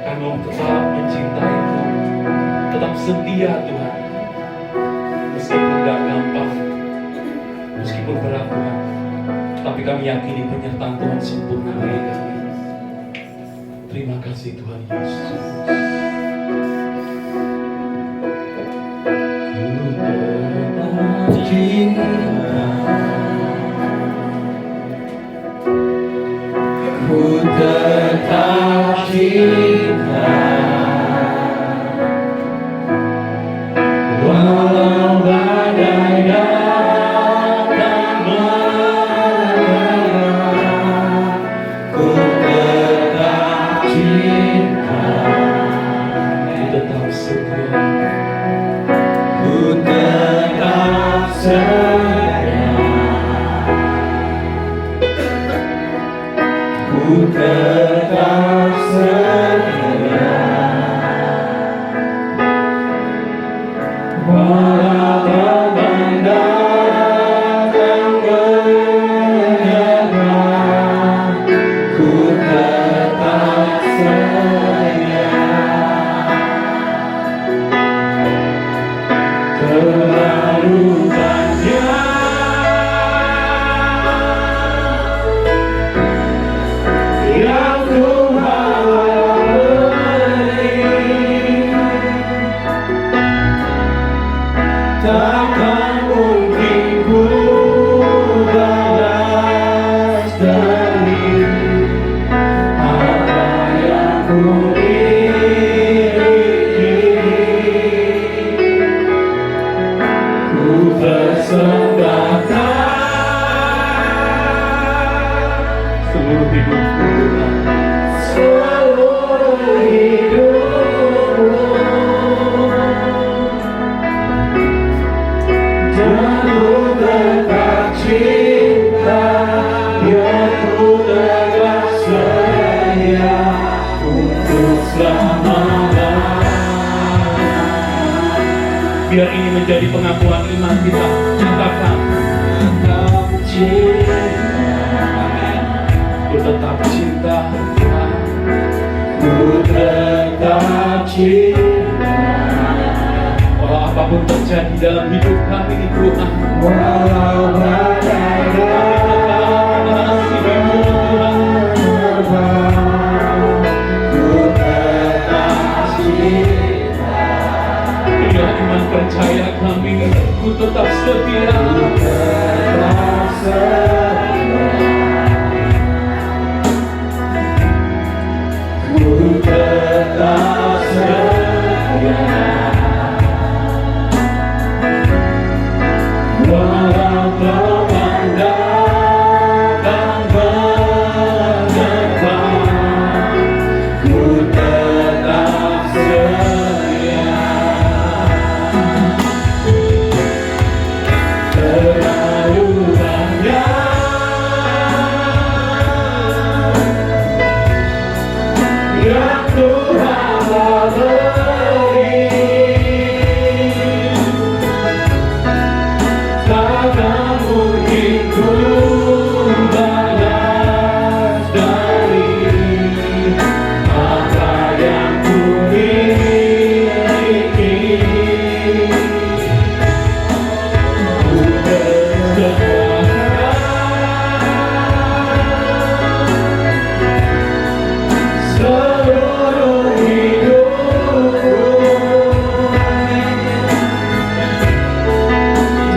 Kami tetap mencintaimu, tetap setia Tuhan. Meskipun gak gampang, meskipun berat Tuhan, tapi kami yakini penyertaan Tuhan sempurna bagi kami. Terima kasih Tuhan Yesus. Ku tetap cinta, walau badai datang menerjang. Ku tetap cinta, Ku tetap setia, ku tetap setia, ku tetap setia, walau beban datang menyerang. Ku tetap setia, terlalu banyak yang Tuhan beri, takkan mungkin ku balas dari apa yang ku miliki. Ku persembahkan seluruh hidupku Tuhan. seluruh hidupku, dan ku tetap cinta, biar ku tetap setia untuk selamanya. Biar ini menjadi pengakuan iman kita. Katakan, Tetap cinta, ku tetap cinta Tuhan. ku tetap cinta, Walau apapun terjadi dalam hidup kami Tuhan, walau badai datang menerjang. Ku tetap cinta, inilah iman percaya kami. Ku tetap setia, tetap setia, ku tetap setia, walau beban datang menerjang. Ku tetap setia, terlalu banyak yang Tuhan beri, takkan mungkin ku balas dari apa yang ku miliki. Ku persembahkan seluruh hidupku,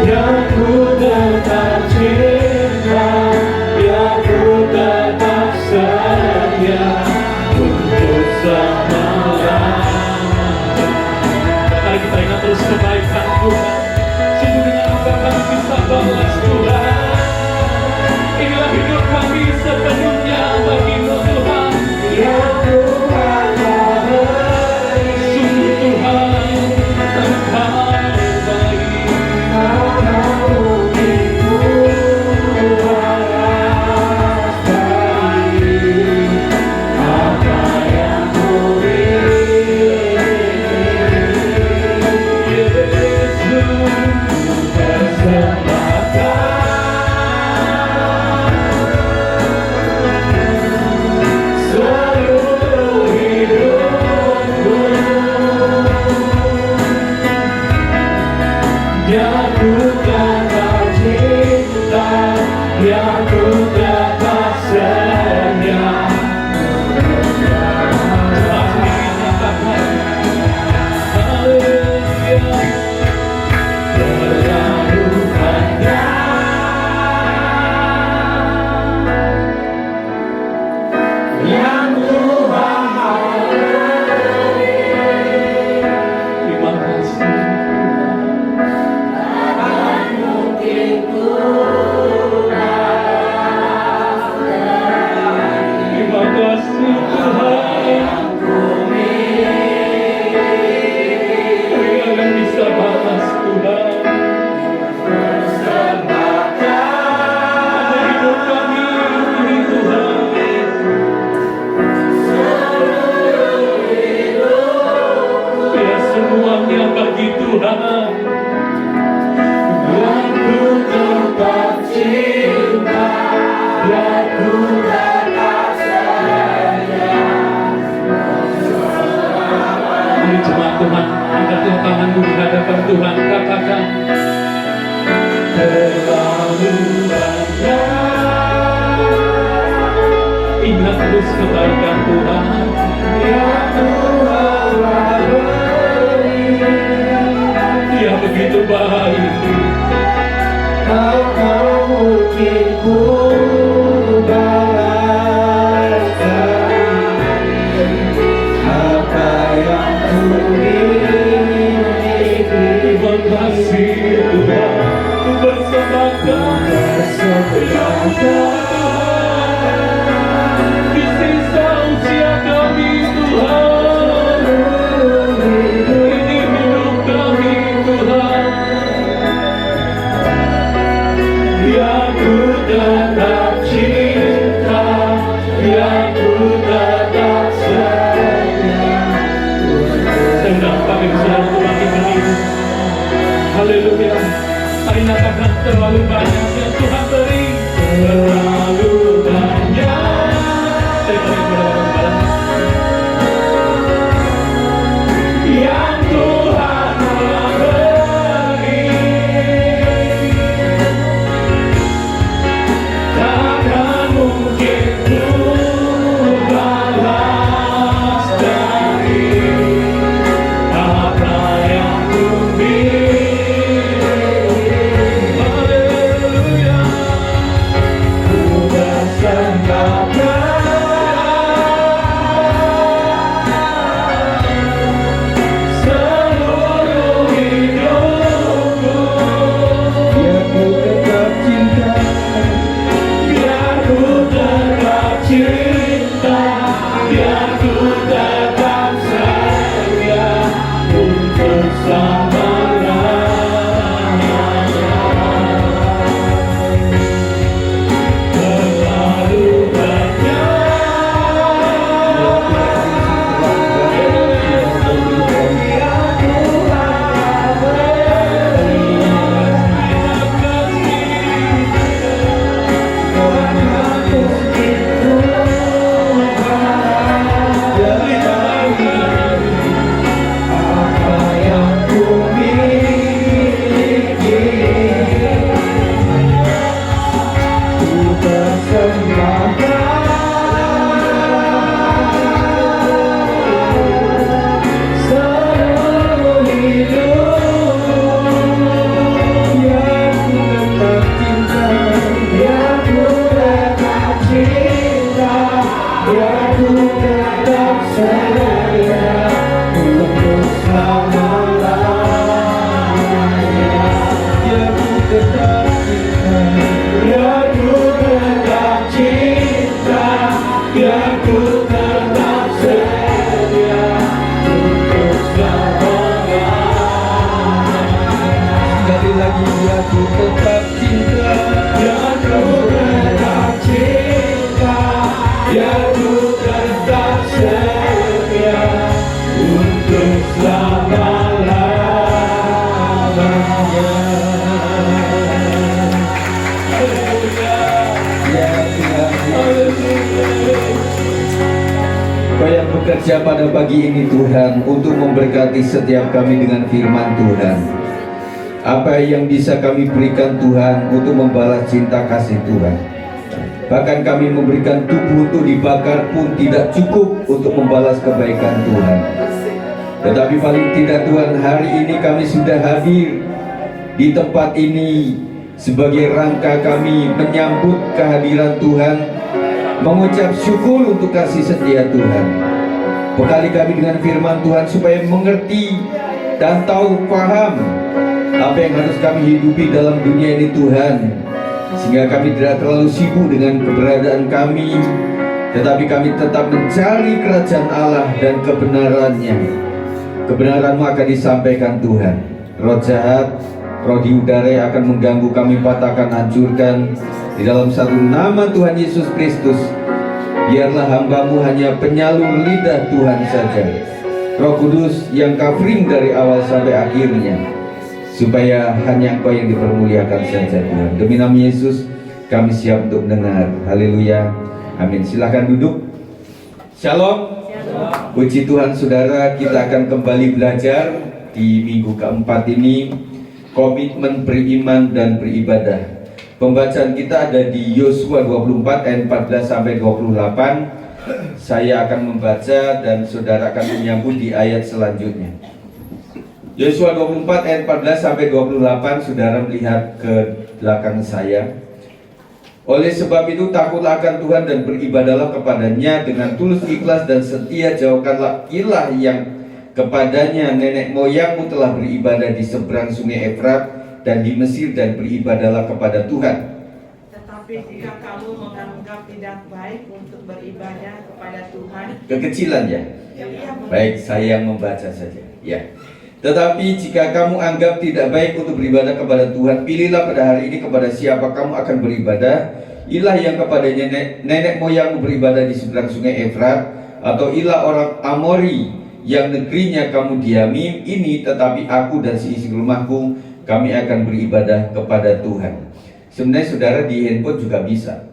yang ku tetap cinta, yang ku tetap setia untuk selamanya. mari kita ingat terus kebaikan Tuhan. Sungguh dengan apa kami bisa balas Tuhan. Inilah hidup kami sepenuhnya bagi-Mu Tuhan. Yang Tuhan beri, Sungguh Tuhan, Engkau baik. takkan mungkin ku balas dari apa yang ku miliki. Yesus, Persembahkan permohonanmu di hadapan Tuhan. Katakan, terlalu banyak. ingat terus kebaikan Tuhan. Ya Tuhan beri, Dia begitu baik. Kau mungkin ku balaskan apa yang ku miliki. Terima kasih Tuhan, ku bersamakan di sisa usia kami Tuhan. Ini hidup kami Tuhan. Yang ku tetap cinta, yang ku tetap sayang. Sedang kami sedang semakin berdiri. Haleluya. Mari katakan, terlalu banyak yang Tuhan beri. Terlalu banyak. Saya beri kepada orang-orang. Yang Tuhan beri, takkan mungkin ku balas dari apa yang ku miliki. Haleluya. Ku bersembahkan seluruh hidupku. Biar ku tetap cinta, biar ku tetap cinta, biar ku tetap setia untuk selamanya. Terlalu apa yang ku miliki, ku persembahkan seluruh hidupku. Yang ku tetap cinta, yang ku tetap cinta, yang ku tetap setia untuk selama-lamanya. Yang ku tetap cinta, yang ku tetap cinta, yang ku tetap setia untuk selamanya. Sekali lagi, yang ku tetap cinta, yang ku tetap cinta, yang ku tetap setia untuk selama-lamanya. Ya Tuhan, Kau yang bekerja pada pagi ini Tuhan untuk memberkati setiap kami dengan firman Tuhan. Apa yang bisa kami berikan Tuhan untuk membalas cinta kasih Tuhan. Bahkan kami memberikan tubuh untuk dibakar pun tidak cukup untuk membalas kebaikan Tuhan. Tetapi paling tidak Tuhan, hari ini kami sudah hadir di tempat ini sebagai rangka kami menyambut kehadiran Tuhan, mengucap syukur untuk kasih setia Tuhan. Bekali kami dengan firman Tuhan supaya mengerti dan tahu paham apa yang harus kami hidupi dalam dunia ini Tuhan, sehingga kami tidak terlalu sibuk dengan keberadaan kami, tetapi kami tetap mencari kerajaan Allah dan kebenarannya. Kebenaran-Mu akan disampaikan Tuhan. Roh jahat, roh di udara yang akan mengganggu kami patahkan, hancurkan di dalam satu nama Tuhan Yesus Kristus. Biarlah hamba-Mu hanya penyalur lidah Tuhan saja, Roh Kudus yang covering dari awal sampai akhirnya, supaya hanya Engkau yang dipermuliakan saja Tuhan. Demi nama Yesus kami siap untuk mendengar. Haleluya, amin. Silahkan duduk. Shalom. Puji Tuhan saudara, kita akan kembali belajar di minggu keempat ini, komitmen beriman dan beribadah. Pembacaan kita ada di Yosua 24 ayat 14 sampai 28. Saya akan membaca dan saudara akan menyambut di ayat selanjutnya. Yosua 24 ayat 14 sampai 28, saudara melihat ke belakang saya. Oleh sebab itu takutlah akan Tuhan dan beribadahlah kepadanya dengan tulus ikhlas dan setia. Jauhkanlah ilah yang kepadanya nenek moyangmu telah beribadah di seberang sungai Efrat dan di Mesir, dan beribadahlah kepada Tuhan. Tetapi jika kamu menganggap tidak baik untuk beribadah kepada Tuhan, Kekecilan ya? Baik, saya membaca saja ya. Tetapi jika kamu anggap tidak baik untuk beribadah kepada Tuhan, pilihlah pada hari ini kepada siapa kamu akan beribadah. Ilah yang kepadanya nenek moyangmu beribadah di seberang sungai Efrat, atau ilah orang Amori yang negerinya kamu diami ini. Tetapi aku dan seisi rumahku, kami akan beribadah kepada Tuhan. Sebenarnya saudara di handphone juga bisa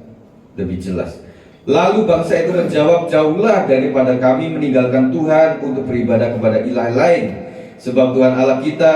lebih jelas. Lalu bangsa itu menjawab, jauhlah daripada kami meninggalkan Tuhan untuk beribadah kepada ilah lain. Sebab Tuhan Allah kita,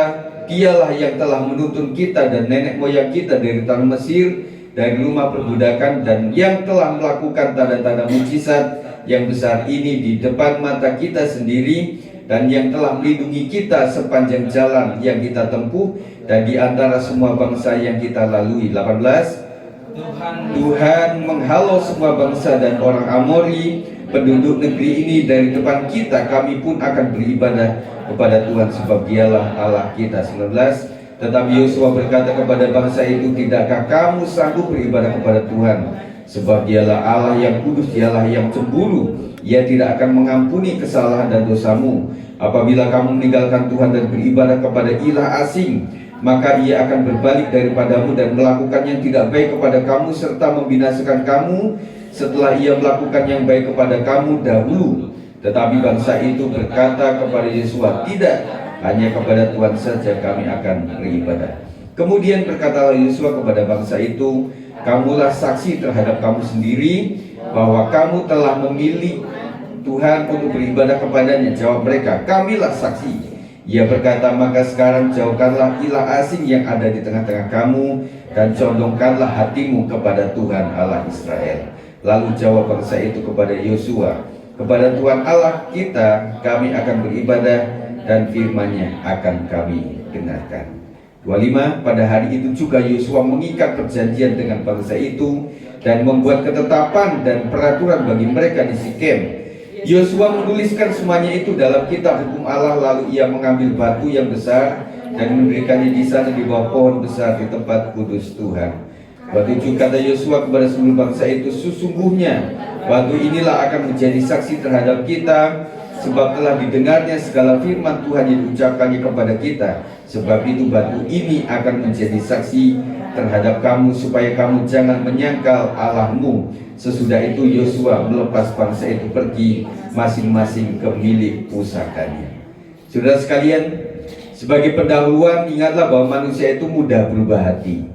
dialah yang telah menuntun kita dan nenek moyang kita dari tanah Mesir, dari rumah perbudakan, dan yang telah melakukan tanda-tanda mujizat yang besar ini di depan mata kita sendiri, dan yang telah melindungi kita sepanjang jalan yang kita tempuh dan di antara semua bangsa yang kita lalui. 18. Tuhan menghalau semua bangsa dan orang Amori penduduk negeri ini dari depan kita. Kami pun akan beribadah kepada Tuhan, sebab dialah Allah kita. 19. Tetapi Yosua berkata kepada bangsa itu, tidakkah kamu sanggup beribadah kepada Tuhan? Sebab dialah Allah yang kudus, dialah yang cemburu. Ia tidak akan mengampuni kesalahan dan dosamu. Apabila kamu meninggalkan Tuhan dan beribadah kepada ilah asing, maka ia akan berbalik daripadamu dan melakukan yang tidak baik kepada kamu, serta membinasakan kamu setelah ia melakukan yang baik kepada kamu dahulu. Tetapi bangsa itu berkata kepada Yosua, tidak, hanya kepada Tuhan saja kami akan beribadah. Kemudian berkatalah Yosua kepada bangsa itu, kamulah saksi terhadap kamu sendiri bahwa kamu telah memilih Tuhan untuk beribadah kepadanya. Jawab mereka, kamilah saksi. Ia berkata, maka sekarang jauhkanlah ilah asing yang ada di tengah-tengah kamu, dan condongkanlah hatimu kepada Tuhan Allah Israel. Lalu jawab bangsa itu kepada Yosua, kepada Tuhan Allah kita kami akan beribadah, dan firman-Nya akan kami dengarkan. 25. Pada hari itu juga Yosua mengikat perjanjian dengan bangsa itu dan membuat ketetapan dan peraturan bagi mereka di Sikem. Yosua menuliskan semuanya itu dalam kitab hukum Allah. Lalu ia mengambil batu yang besar dan mendirikannya di sana di bawah pohon besar di tempat kudus Tuhan. 27. Kata Yosua kepada seluruh bangsa itu, sesungguhnya batu inilah akan menjadi saksi terhadap kita, sebab telah didengarnya segala firman Tuhan yang diucapkannya kepada kita. Sebab itu batu ini akan menjadi saksi terhadap kamu, supaya kamu jangan menyangkal Allahmu. Sesudah itu Yosua melepas bangsa itu pergi masing-masing ke milik pusakanya. Saudara sekalian, sebagai pendahuluan, ingatlah bahwa manusia itu mudah berubah hati.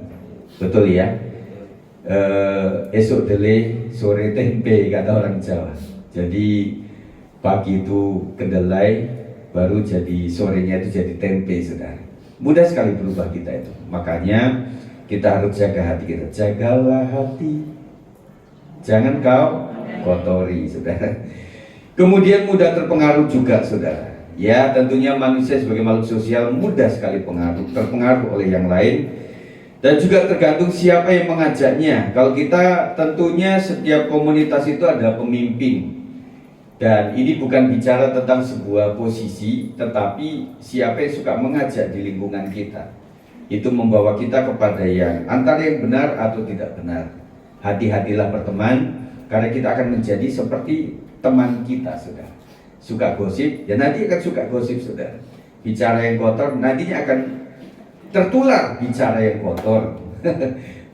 Betul ya? Esok dele, sore tempe, kata orang Jawa. Jadi pagi itu kedelai, baru jadi sorenya itu jadi tempe, saudara. Mudah sekali berubah kita itu. Makanya kita harus jaga hati kita. Jagalah hati, jangan kau kotori, saudara. Kemudian mudah terpengaruh juga, saudara. Ya, tentunya manusia sebagai makhluk sosial mudah sekali terpengaruh oleh yang lain. Dan juga tergantung siapa yang mengajaknya. Kalau kita, tentunya setiap komunitas itu ada pemimpin. Dan ini bukan bicara tentang sebuah posisi, tetapi siapa yang suka mengajak di lingkungan kita. Itu membawa kita kepada yang antara yang benar atau tidak benar. Hati-hatilah berteman, karena kita akan menjadi seperti teman kita, saudara. Suka gosip, ya nanti akan suka gosip, saudara. Bicara yang kotor, nantinya akan tertular bicara yang kotor.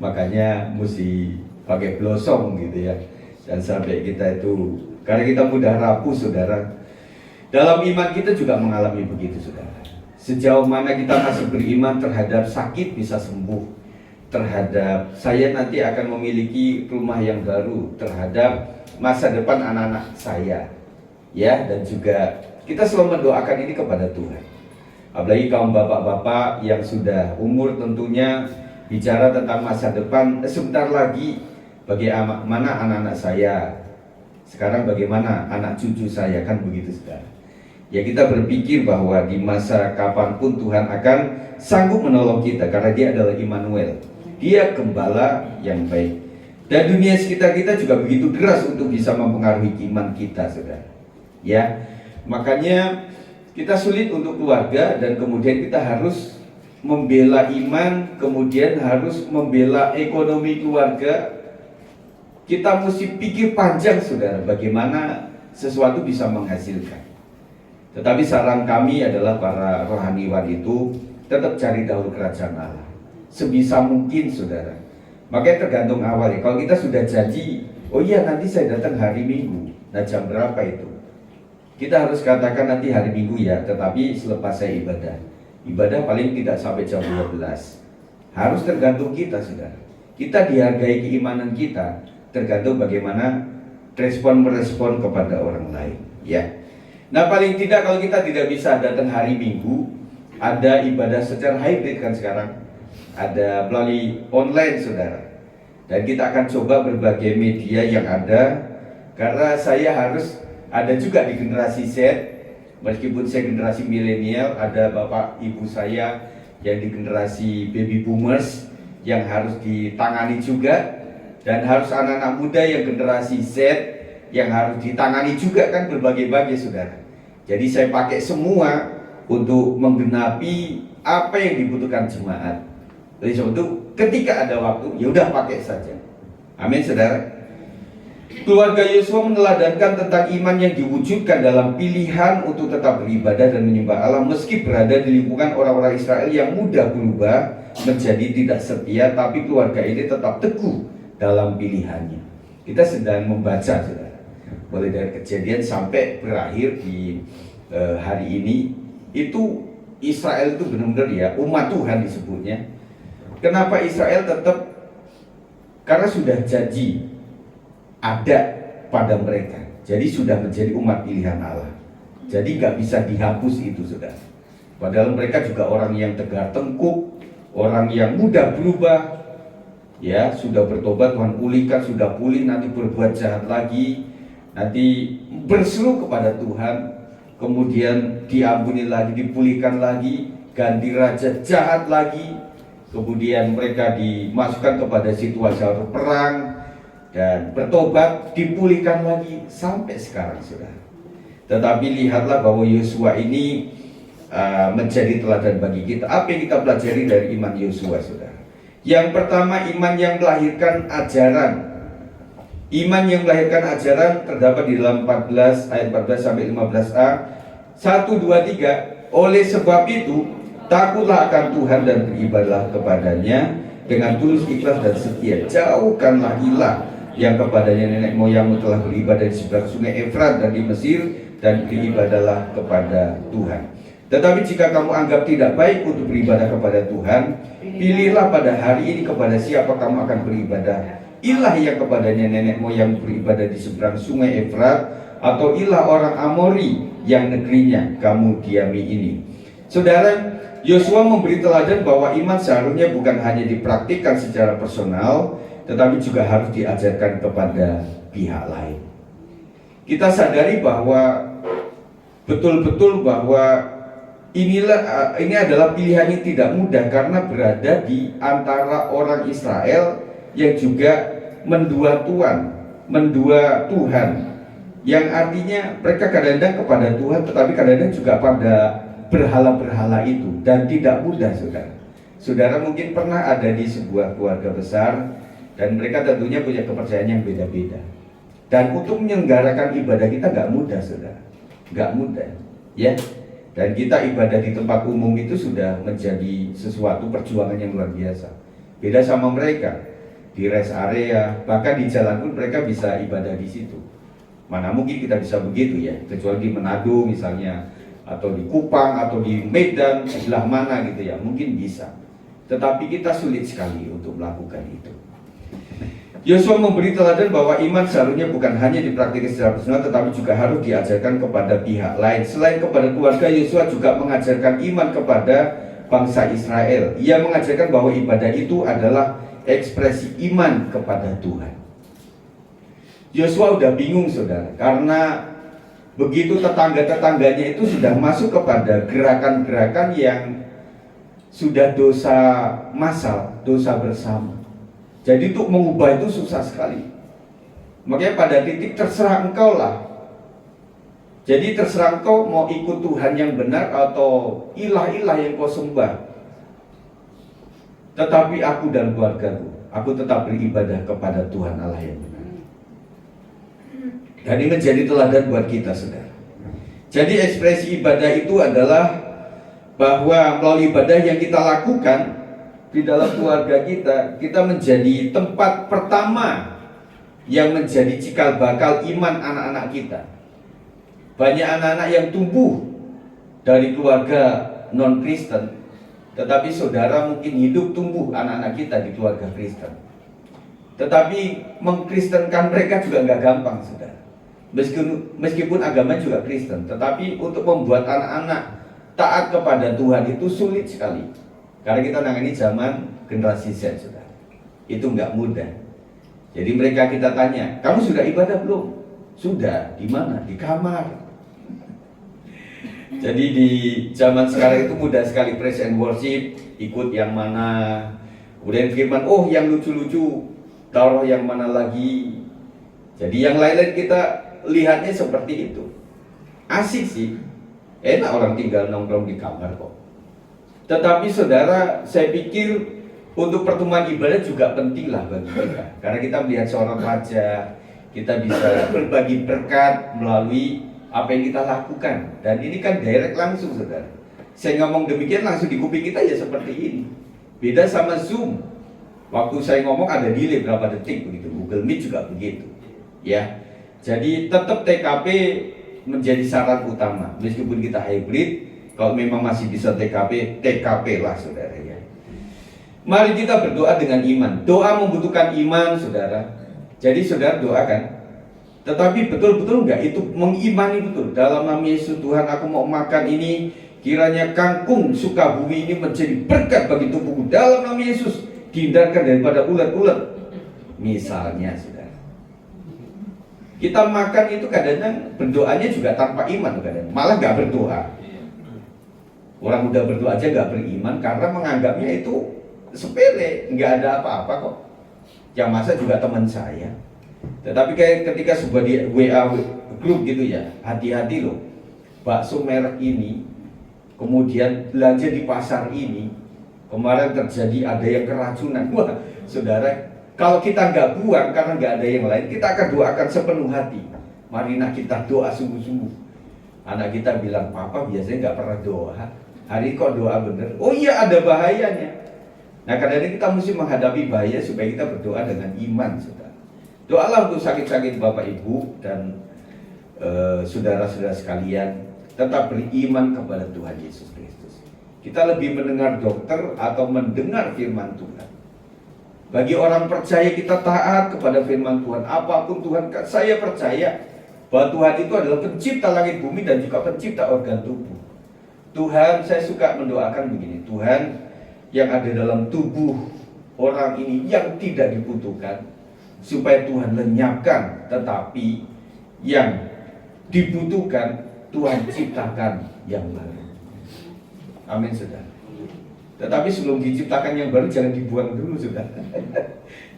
Makanya mesti pakai blossom gitu ya. Dan sampai kita itu, karena kita mudah rapuh, saudara. Dalam iman kita juga mengalami begitu, saudara. Sejauh mana kita masih beriman terhadap sakit bisa sembuh, terhadap saya nanti akan memiliki rumah yang baru, terhadap masa depan anak-anak saya, ya. Dan juga kita selalu mendoakan ini kepada Tuhan. Apalagi kaum bapak-bapak yang sudah umur tentunya bicara tentang masa depan, sebentar lagi bagaimana anak-anak saya, sekarang bagaimana anak cucu saya, kan begitu sekarang. Ya kita berpikir bahwa di masa kapanpun Tuhan akan sanggup menolong kita karena Dia adalah Immanuel. Dia gembala yang baik. Dan dunia sekitar kita juga begitu deras untuk bisa mempengaruhi iman kita, saudara. Ya, makanya kita sulit untuk keluarga dan kemudian kita harus membela iman, kemudian harus membela ekonomi keluarga. Kita mesti pikir panjang, saudara, bagaimana sesuatu bisa menghasilkan. Tetapi saran kami adalah para rohaniwan itu tetap cari dahulu kerajaan Allah sebisa mungkin, saudara. Makanya tergantung awal ya. Kalau kita sudah janji, oh iya nanti saya datang hari Minggu, nah jam berapa itu? Kita harus katakan nanti hari Minggu ya, tetapi selepas saya ibadah. Ibadah paling tidak sampai jam 12. Harus tergantung kita, saudara. Kita dihargai keimanan kita, tergantung bagaimana merespon kepada orang lain, ya. Nah paling tidak kalau kita tidak bisa datang hari Minggu, ada ibadah secara hybrid kan sekarang, ada melalui online, saudara. Dan kita akan coba berbagai media yang ada, karena saya harus ada juga di generasi Z, meskipun saya generasi milenial, ada bapak ibu saya yang di generasi baby boomers yang harus ditangani juga, dan harus anak-anak muda yang generasi Z yang harus ditangani juga, kan berbagai-bagai, saudara. Jadi saya pakai semua untuk menggenapi apa yang dibutuhkan jemaat. Jadi sebab itu ketika ada waktu, ya udah pakai saja. Amin, saudara. Keluarga Yosua meneladankan tentang iman yang diwujudkan dalam pilihan untuk tetap beribadah dan menyembah Allah meski berada di lingkungan orang-orang Israel yang mudah berubah menjadi tidak setia, tapi keluarga ini tetap teguh dalam pilihannya. Kita sedang membaca, saudara, mulai dari Kejadian sampai berakhir di hari ini, itu Israel itu benar-benar ya umat Tuhan disebutnya. Kenapa Israel tetap? Karena sudah janji ada pada mereka, jadi sudah menjadi umat pilihan Allah. Jadi nggak bisa dihapus itu, saudara. Padahal mereka juga orang yang tegar tengkuk, orang yang mudah berubah. Ya, sudah bertobat, Tuhan pulihkan, sudah pulih, nanti berbuat jahat lagi, nanti berseru kepada Tuhan, kemudian diampuni lagi, dipulihkan lagi, ganti raja jahat lagi, kemudian mereka dimasukkan kepada situasi perang dan bertobat, dipulihkan lagi sampai sekarang, saudara. Tetapi lihatlah bahwa Yosua ini menjadi teladan bagi kita. Apa yang kita pelajari dari iman Yosua, saudara? Yang pertama, iman yang melahirkan ajaran. Iman yang melahirkan ajaran terdapat di dalam 14 ayat 14 sampai 15a. 1, 2, 3. Oleh sebab itu, takutlah akan Tuhan dan beribadahlah kepadanya dengan tulus, ikhlas dan setia. Jauhkanlah ilah yang kepadanya nenek moyangmu telah beribadah di sebelah sungai Efrat dan di Mesir, dan beribadahlah kepada Tuhan. Tetapi jika kamu anggap tidak baik untuk beribadah kepada Tuhan, pilihlah pada hari ini kepada siapa kamu akan beribadah. Ilah yang kepadanya nenek moyang beribadah di seberang sungai Efrat, atau ilah orang Amori yang negerinya kamu diami ini. Saudara, Yosua memberi teladan bahwa iman seharusnya bukan hanya dipraktikkan secara personal, tetapi juga harus diajarkan kepada pihak lain. Kita sadari bahwa betul-betul bahwa ini adalah pilihan yang tidak mudah, karena berada di antara orang Israel yang juga mendua Tuhan, yang artinya mereka kadang-kadang kepada Tuhan, tetapi kadang-kadang juga pada berhala-berhala itu, dan tidak mudah, saudara. Saudara mungkin pernah ada di sebuah keluarga besar, dan mereka tentunya punya kepercayaan yang beda-beda. Dan untuk menyelenggarakan ibadah kita nggak mudah, saudara, nggak mudah, ya. Dan kita ibadah di tempat umum itu sudah menjadi sesuatu perjuangan yang luar biasa. Beda sama mereka di rest area, bahkan di jalan pun mereka bisa ibadah di situ. Mana mungkin kita bisa begitu ya, kecuali di Manado misalnya, atau di Kupang, atau di Medan, sebelah mana gitu ya, mungkin bisa. Tetapi kita sulit sekali untuk melakukan itu. Yosua memberi teladan bahwa iman seharusnya bukan hanya dipraktikkan secara personal, tetapi juga harus diajarkan kepada pihak lain. Selain kepada keluarga, Yosua juga mengajarkan iman kepada bangsa Israel. Ia mengajarkan bahwa ibadah itu adalah ekspresi iman kepada Tuhan. Yosua udah bingung, saudara, karena begitu tetangga-tetangganya itu sudah masuk kepada gerakan-gerakan yang sudah dosa massal, dosa bersama. Jadi untuk mengubah itu susah sekali. Makanya pada titik terserah engkau lah. Jadi terserah engkau mau ikut Tuhan yang benar atau ilah-ilah yang kau sembah. Tetapi aku dan keluargaku, aku tetap beribadah kepada Tuhan Allah yang benar. Dan ini menjadi teladan buat kita, saudara. Jadi ekspresi ibadah itu adalah bahwa melalui ibadah yang kita lakukan di dalam keluarga kita, kita menjadi tempat pertama yang menjadi cikal bakal iman anak-anak kita. Banyak anak-anak yang tumbuh dari keluarga non-Kristen, tetapi saudara mungkin hidup tumbuh anak-anak kita di keluarga Kristen. Tetapi mengkristenkan mereka juga nggak gampang, saudara. Meskipun agama juga Kristen, tetapi untuk membuat anak-anak taat kepada Tuhan itu sulit sekali. Karena kita nangani zaman generasi Z, saudara. Itu nggak mudah. Jadi mereka kita tanya, kamu sudah ibadah belum? Sudah. Di mana? Di kamar. Jadi di zaman sekarang itu mudah sekali praise and worship, ikut yang mana. Kemudian firman, oh yang lucu-lucu, taruh yang mana lagi. Jadi yang lain-lain kita lihatnya seperti itu. Asik sih. Enak orang tinggal nongkrong di kamar kok. Tetapi saudara, saya pikir untuk pertemuan ibadah juga penting lah bagi kita. Karena kita melihat seorang wajah, kita bisa berbagi berkat melalui apa yang kita lakukan. Dan ini kan direct langsung, saudara. Saya ngomong demikian langsung di kuping kita ya seperti ini. Beda sama Zoom. Waktu saya ngomong ada delay berapa detik begitu. Google Meet juga begitu. Ya. Jadi tetap TKP menjadi syarat utama. Meskipun kita hybrid, kalau memang masih bisa TKP, TKP lah, saudara ya. Mari kita berdoa dengan iman. Doa membutuhkan iman, saudara. Jadi saudara doakan. Tetapi betul-betul enggak itu mengimani betul. Dalam nama Yesus Tuhan, aku mau makan ini. Kiranya kangkung Sukabumi ini menjadi berkat bagi tubuhku. Dalam nama Yesus, dihindarkan daripada ulat-ulat. Misalnya, saudara. Kita makan itu kadang-kadang berdoanya juga tanpa iman, kadang malah nggak berdoa. Orang udah berdoa aja nggak beriman karena menganggapnya itu sepele, nggak ada apa-apa kok. Yang masa juga teman saya. Tetapi kayak ketika sebuah di WA grup gitu ya, hati-hati loh. Bakso merek ini, kemudian belanja di pasar ini, kemarin terjadi ada yang keracunan. Wah, saudara, kalau kita nggak buang karena nggak ada yang lain, kita akan doakan sepenuh hati. Marilah kita doa sungguh-sungguh. Anak kita bilang, papa biasanya nggak pernah doa. Hari ini kok doa bener? Oh iya, ada bahayanya. Nah karena ini kita mesti menghadapi bahaya supaya kita berdoa dengan iman, saudara. Doalah untuk sakit-sakit Bapak Ibu dan saudara-saudara sekalian. Tetap beriman kepada Tuhan Yesus Kristus. Kita lebih mendengar dokter atau mendengar firman Tuhan. Bagi orang percaya kita taat kepada firman Tuhan. Apapun Tuhan, saya percaya bahwa Tuhan itu adalah pencipta langit bumi dan juga pencipta organ tubuh. Tuhan, saya suka mendoakan begini, Tuhan yang ada dalam tubuh orang ini yang tidak dibutuhkan, supaya Tuhan lenyapkan, tetapi yang dibutuhkan Tuhan ciptakan yang baru. Amin, saudara. Tetapi sebelum diciptakan yang baru jangan dibuang dulu, saudara.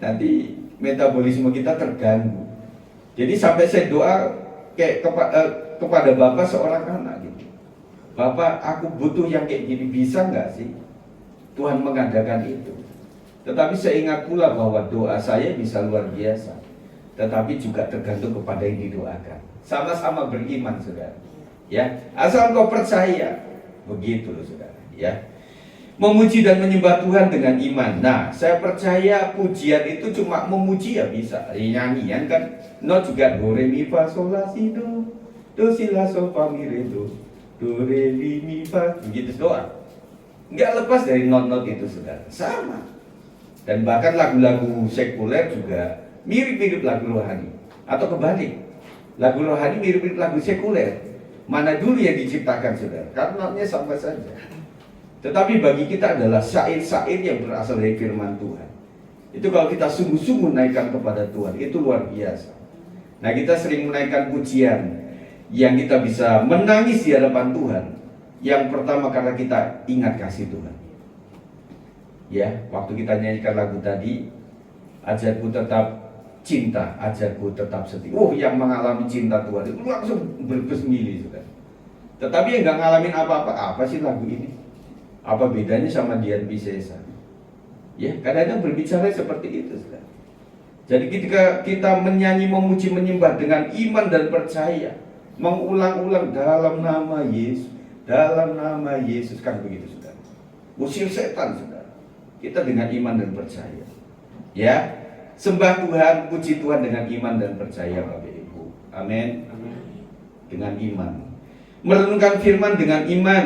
Nanti metabolisme kita terganggu. Jadi sampai saya doa kayak kepada Bapak seorang anak gitu. Bapak, aku butuh yang kayak gini, bisa nggak sih? Tuhan mengadakan itu. Tetapi saya ingat pula bahwa doa saya bisa luar biasa, tetapi juga tergantung kepada yang didoakan. Sama-sama beriman, saudara. Ya, asal kau percaya, begitu loh, saudara. Ya, memuji dan menyembah Tuhan dengan iman. Nah, saya percaya pujian itu cuma memuji ya bisa. Nyanyian kan, not juga do re mi fa sol la si do si la sol fa mi re do re mi fa, begitu doa. Nggak lepas dari not-not itu, saudara. Sama. Dan bahkan lagu-lagu sekuler juga mirip-mirip lagu rohani. Atau kebalik, lagu rohani mirip-mirip lagu sekuler. Mana dulu yang diciptakan saudara? Karena sama saja. Tetapi bagi kita adalah syair-syair yang berasal dari firman Tuhan. Itu kalau kita sungguh-sungguh naikkan kepada Tuhan, itu luar biasa. Nah, kita sering menaikkan pujian yang kita bisa menangis di hadapan Tuhan. Yang pertama karena kita ingat kasih Tuhan. Ya, waktu kita nyanyikan lagu tadi, ajarku tetap cinta, ajarku tetap setia. Yang mengalami cinta Tuhan itu langsung berbesmili, saudara. Tetapi yang nggak ngalamin apa-apa, apa sih lagu ini? Apa bedanya sama Dian Piscesa? Ya, kadang-kadang berbicara seperti itu, saudara. Jadi ketika kita menyanyi, memuji, menyembah dengan iman dan percaya, mengulang-ulang dalam nama Yesus, dalam nama Yesus, kan begitu, saudara. Usir setan, saudara. Kita dengan iman dan percaya. Ya, sembah Tuhan, puji Tuhan dengan iman dan percaya, Bapak Ibu. Amin. Dengan iman. Merenungkan firman dengan iman.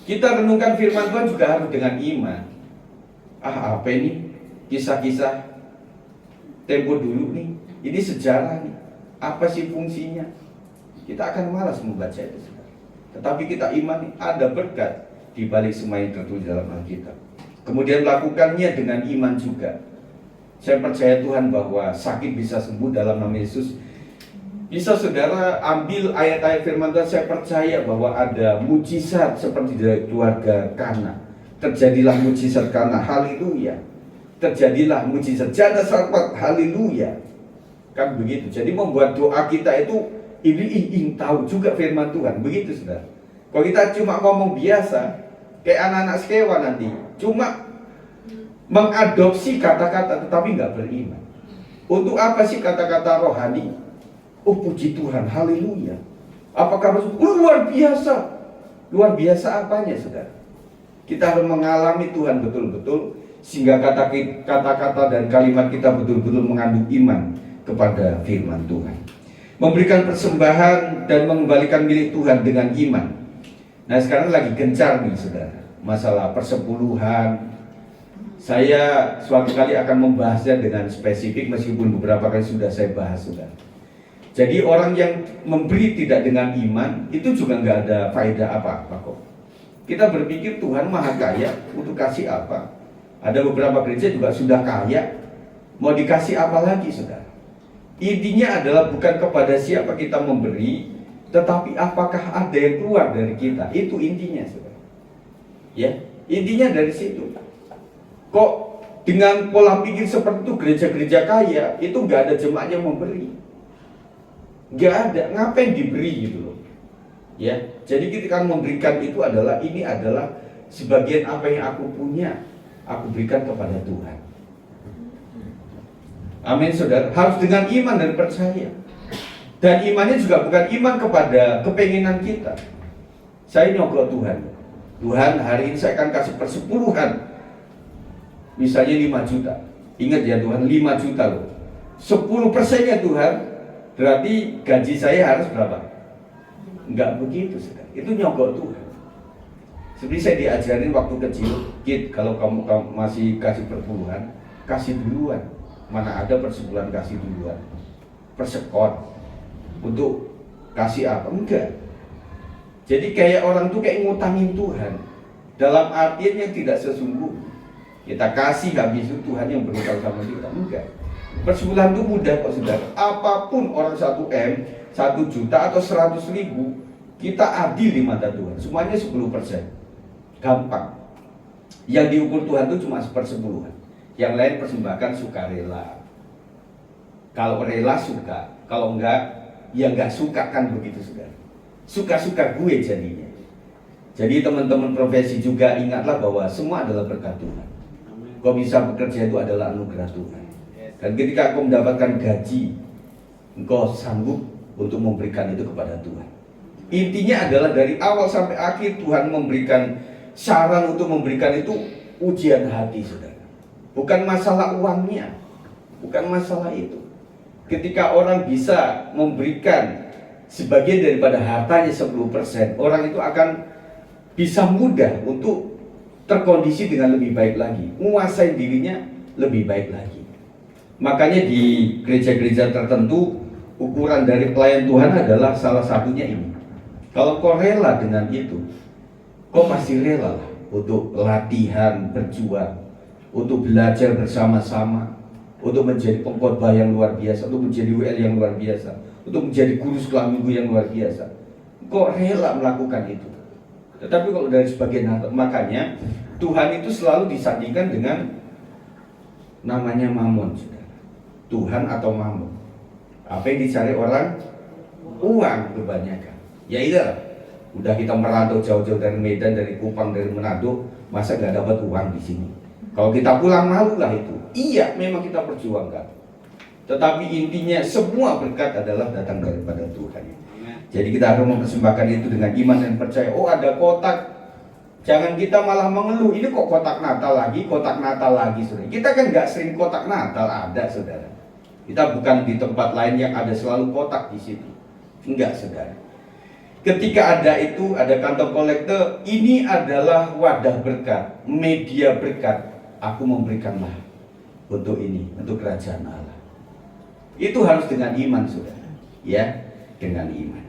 Kita renungkan firman Tuhan juga harus dengan iman. Apa ini? Kisah-kisah tempo dulu nih. Ini sejarah nih. Apa sih fungsinya? Kita akan malas membaca itu, saudara. Tetapi kita imani ada berkat di balik semua yang tertulis dalam Alkitab. Kemudian lakukannya dengan iman juga. Saya percaya Tuhan bahwa sakit bisa sembuh dalam nama Yesus. Bisa saudara ambil ayat-ayat firman Tuhan. Saya percaya bahwa ada mujizat seperti dari keluarga Kana. Terjadilah mujizat Kana, haleluya. Terjadilah mujizat janda Sarfat, haleluya. Kan begitu. Jadi membuat doa kita itu ingin tahu juga firman Tuhan. Begitu, saudara. Kalau kita cuma ngomong biasa, kayak anak-anak sekewa nanti, cuma mengadopsi kata-kata tetapi nggak beriman. Untuk apa sih kata-kata rohani? Puji Tuhan, haleluya. Apakah luar biasa? Luar biasa apanya, saudara? Kita harus mengalami Tuhan betul-betul sehingga kata-kata dan kalimat kita betul-betul mengandung iman kepada firman Tuhan. Memberikan persembahan dan mengembalikan milik Tuhan dengan iman. Nah, sekarang lagi gencar nih, saudara, masalah persepuluhan. Saya suatu kali akan membahasnya dengan spesifik meskipun beberapa kali sudah saya bahas, saudara. Jadi orang yang memberi tidak dengan iman itu juga nggak ada faedah apa-apa kok. Kita berpikir Tuhan maha kaya, untuk kasih apa? Ada beberapa gereja juga sudah kaya, mau dikasih apa lagi, saudara? Intinya adalah bukan kepada siapa kita memberi, tetapi apakah ada yang keluar dari kita. Itu intinya, saudara. Ya, intinya dari situ. Kok dengan pola pikir seperti itu gereja-gereja kaya itu nggak ada jemaat yang memberi, nggak ada, ngapain diberi gitu loh. Ya, jadi ketika memberikan itu adalah ini adalah sebagian apa yang aku punya, aku berikan kepada Tuhan. Amin, saudara. Harus dengan iman dan percaya. Dan imannya juga bukan iman kepada kepengenan kita. Saya nyogok Tuhan. Tuhan, hari ini saya akan kasih persepuluhan. Misalnya 5 juta. Ingat ya Tuhan, 5 juta loh. 10%-nya Tuhan, berarti gaji saya harus berapa? Enggak begitu, saudara. Itu nyogok Tuhan. Seperti saya diajarin waktu kecil, Kid, kalau kamu masih kasih perpuluhan, kasih duluan. Mana ada persepuluhan kasih duluan. Persekot. Untuk kasih apa? Enggak. Jadi kayak orang tuh kayak ngutangin Tuhan. Dalam artian yang tidak sesungguhnya. Kita kasih habis itu Tuhan yang berutang sama kita. Enggak. Persepuluhan itu mudah kok, saudara. Apapun orang 1M, 1 juta atau 100 ribu, kita adil di mata Tuhan. Semuanya 10%. Gampang. Yang diukur Tuhan itu cuma 1/10. Yang lain persembahkan sukarela. Kalau rela suka, kalau enggak, ya enggak suka, kan begitu, saudara. Suka-suka gue jadinya. Jadi teman-teman profesi juga ingatlah bahwa semua adalah berkat Tuhan. Kau bisa bekerja itu adalah anugerah Tuhan. Dan ketika kau mendapatkan gaji, engkau sanggup untuk memberikan itu kepada Tuhan. Intinya adalah dari awal sampai akhir Tuhan memberikan saran untuk memberikan itu ujian hati, saudara. Bukan masalah uangnya, bukan masalah itu. Ketika orang bisa memberikan sebagian daripada hartanya 10%, orang itu akan bisa mudah untuk terkondisi dengan lebih baik lagi, menguasai dirinya lebih baik lagi. Makanya di gereja-gereja tertentu ukuran dari pelayan Tuhan adalah salah satunya ini. Kalau kau rela dengan itu, kau pasti rela lah untuk latihan, berjuang, untuk belajar bersama-sama, untuk menjadi pengkhotbah yang luar biasa, untuk menjadi WL yang luar biasa, untuk menjadi guru sekolah minggu yang luar biasa. Kok rela melakukan itu? Tetapi kalau dari sebagian hal, makanya Tuhan itu selalu disandingkan dengan namanya mamon. Tuhan atau mamon. Apa yang dicari orang? Uang kebanyakan. Ya iyalah. Udah kita merantau jauh-jauh dari Medan, dari Kupang, dari Manado, masa nggak dapat uang di sini? Kalau kita pulang malu lah itu. Iya, memang kita perjuangkan. Tetapi intinya semua berkat adalah datang daripada Tuhan. Jadi kita harus mempersembahkan itu dengan iman dan percaya. Oh, ada kotak. Jangan kita malah mengeluh. Ini kok kotak Natal lagi, saudara. Kita kan nggak sering kotak Natal ada, saudara. Kita bukan di tempat lain yang ada selalu kotak di situ. Enggak, saudara. Ketika ada itu, ada kantong kolektor. Ini adalah wadah berkat, media berkat. Aku memberikanlah untuk ini, untuk kerajaan Allah. Itu harus dengan iman, saudara. Ya, dengan iman.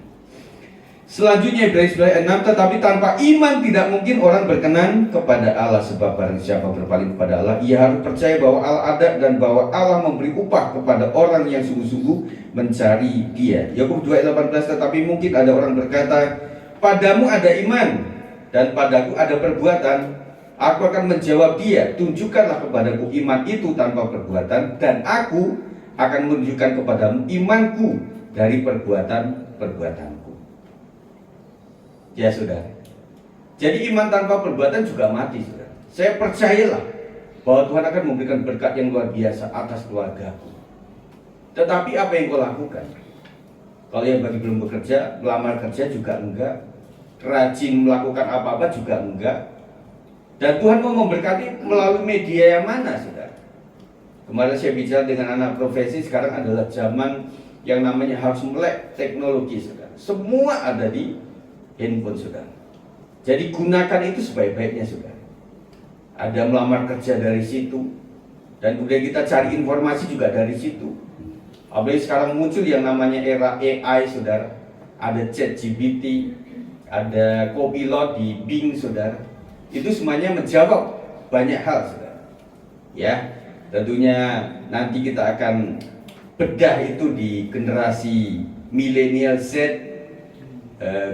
Selanjutnya Ibrani 11 ayat 6, tetapi tanpa iman tidak mungkin orang berkenan kepada Allah. Sebab barang siapa berpaling kepada Allah, ia harus percaya bahwa Allah ada dan bahwa Allah memberi upah kepada orang yang sungguh-sungguh mencari Dia. Yakobus 2 ayat 18, tetapi mungkin ada orang berkata, padamu ada iman dan padaku ada perbuatan. Aku akan menjawab dia, tunjukkanlah kepadaku iman itu tanpa perbuatan, dan aku akan menunjukkan kepadamu imanku dari perbuatan-perbuatanku. Ya, saudara. Jadi iman tanpa perbuatan juga mati, saudara. Saya percayalah bahwa Tuhan akan memberikan berkat yang luar biasa atas keluargaku. Tetapi apa yang kau lakukan? Kalau yang bagi belum bekerja, melamar kerja juga enggak, rajin melakukan apa-apa juga enggak. Dan Tuhan mau memberkati melalui media yang mana, saudara? Kemarin saya bicara dengan anak profesi, sekarang adalah zaman yang namanya harus melek teknologi, saudara. Semua ada di handphone, saudara. Jadi gunakan itu sebaik-baiknya, saudara. Ada melamar kerja dari situ, dan kemudian kita cari informasi juga dari situ. Apalagi sekarang muncul yang namanya era AI, saudara. Ada ChatGPT, ada Copilot di Bing, saudara. Itu semuanya menjawab banyak hal, saudara. Ya, tentunya nanti kita akan bedah itu di generasi milenial Z,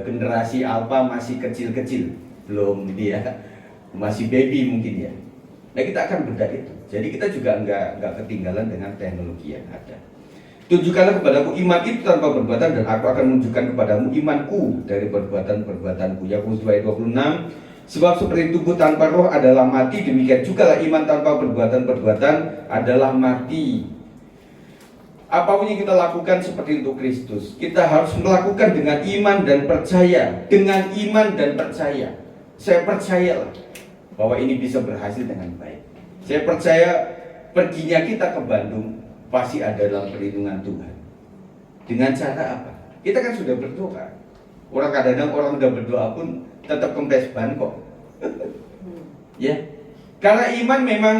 generasi Alpha masih kecil-kecil, belum dia masih baby mungkin ya. Nah, kita akan bedah itu. Jadi kita juga nggak ketinggalan dengan teknologi yang ada. Tunjukkanlah kepadaku iman itu tanpa perbuatan, dan aku akan menunjukkan kepadamu imanku dari perbuatan-perbuatanku. Yakobus 2 ayat 26. Sebab seperti tubuh tanpa roh adalah mati, demikian juga lah iman tanpa perbuatan-perbuatan adalah mati. Apapun yang kita lakukan seperti untuk Kristus, kita harus melakukan dengan iman dan percaya. Dengan iman dan percaya. Saya percayalah bahwa ini bisa berhasil dengan baik. Saya percaya perginya kita ke Bandung pasti ada dalam perlindungan Tuhan. Dengan cara apa? Kita kan sudah berdoa. Orang kadang-kadang orang udah berdoa pun tetap kempes ban kok. Ya. Karena iman memang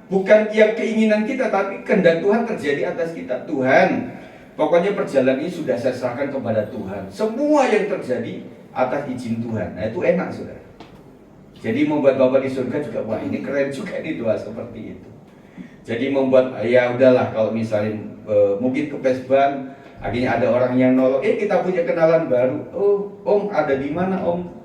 bukan yang keinginan kita, tapi kehendak Tuhan terjadi atas kita. Tuhan, pokoknya perjalanan ini sudah saya serahkan kepada Tuhan. Semua yang terjadi atas izin Tuhan. Nah, itu enak, saudara. Jadi membuat Bapak di surga juga, wah ini keren juga nih doa seperti itu. Jadi membuat, ya udahlah kalau misalnya mungkin kempes ban, akhirnya ada orang yang nolong, kita punya kenalan baru. Oh, Om ada di mana, Om?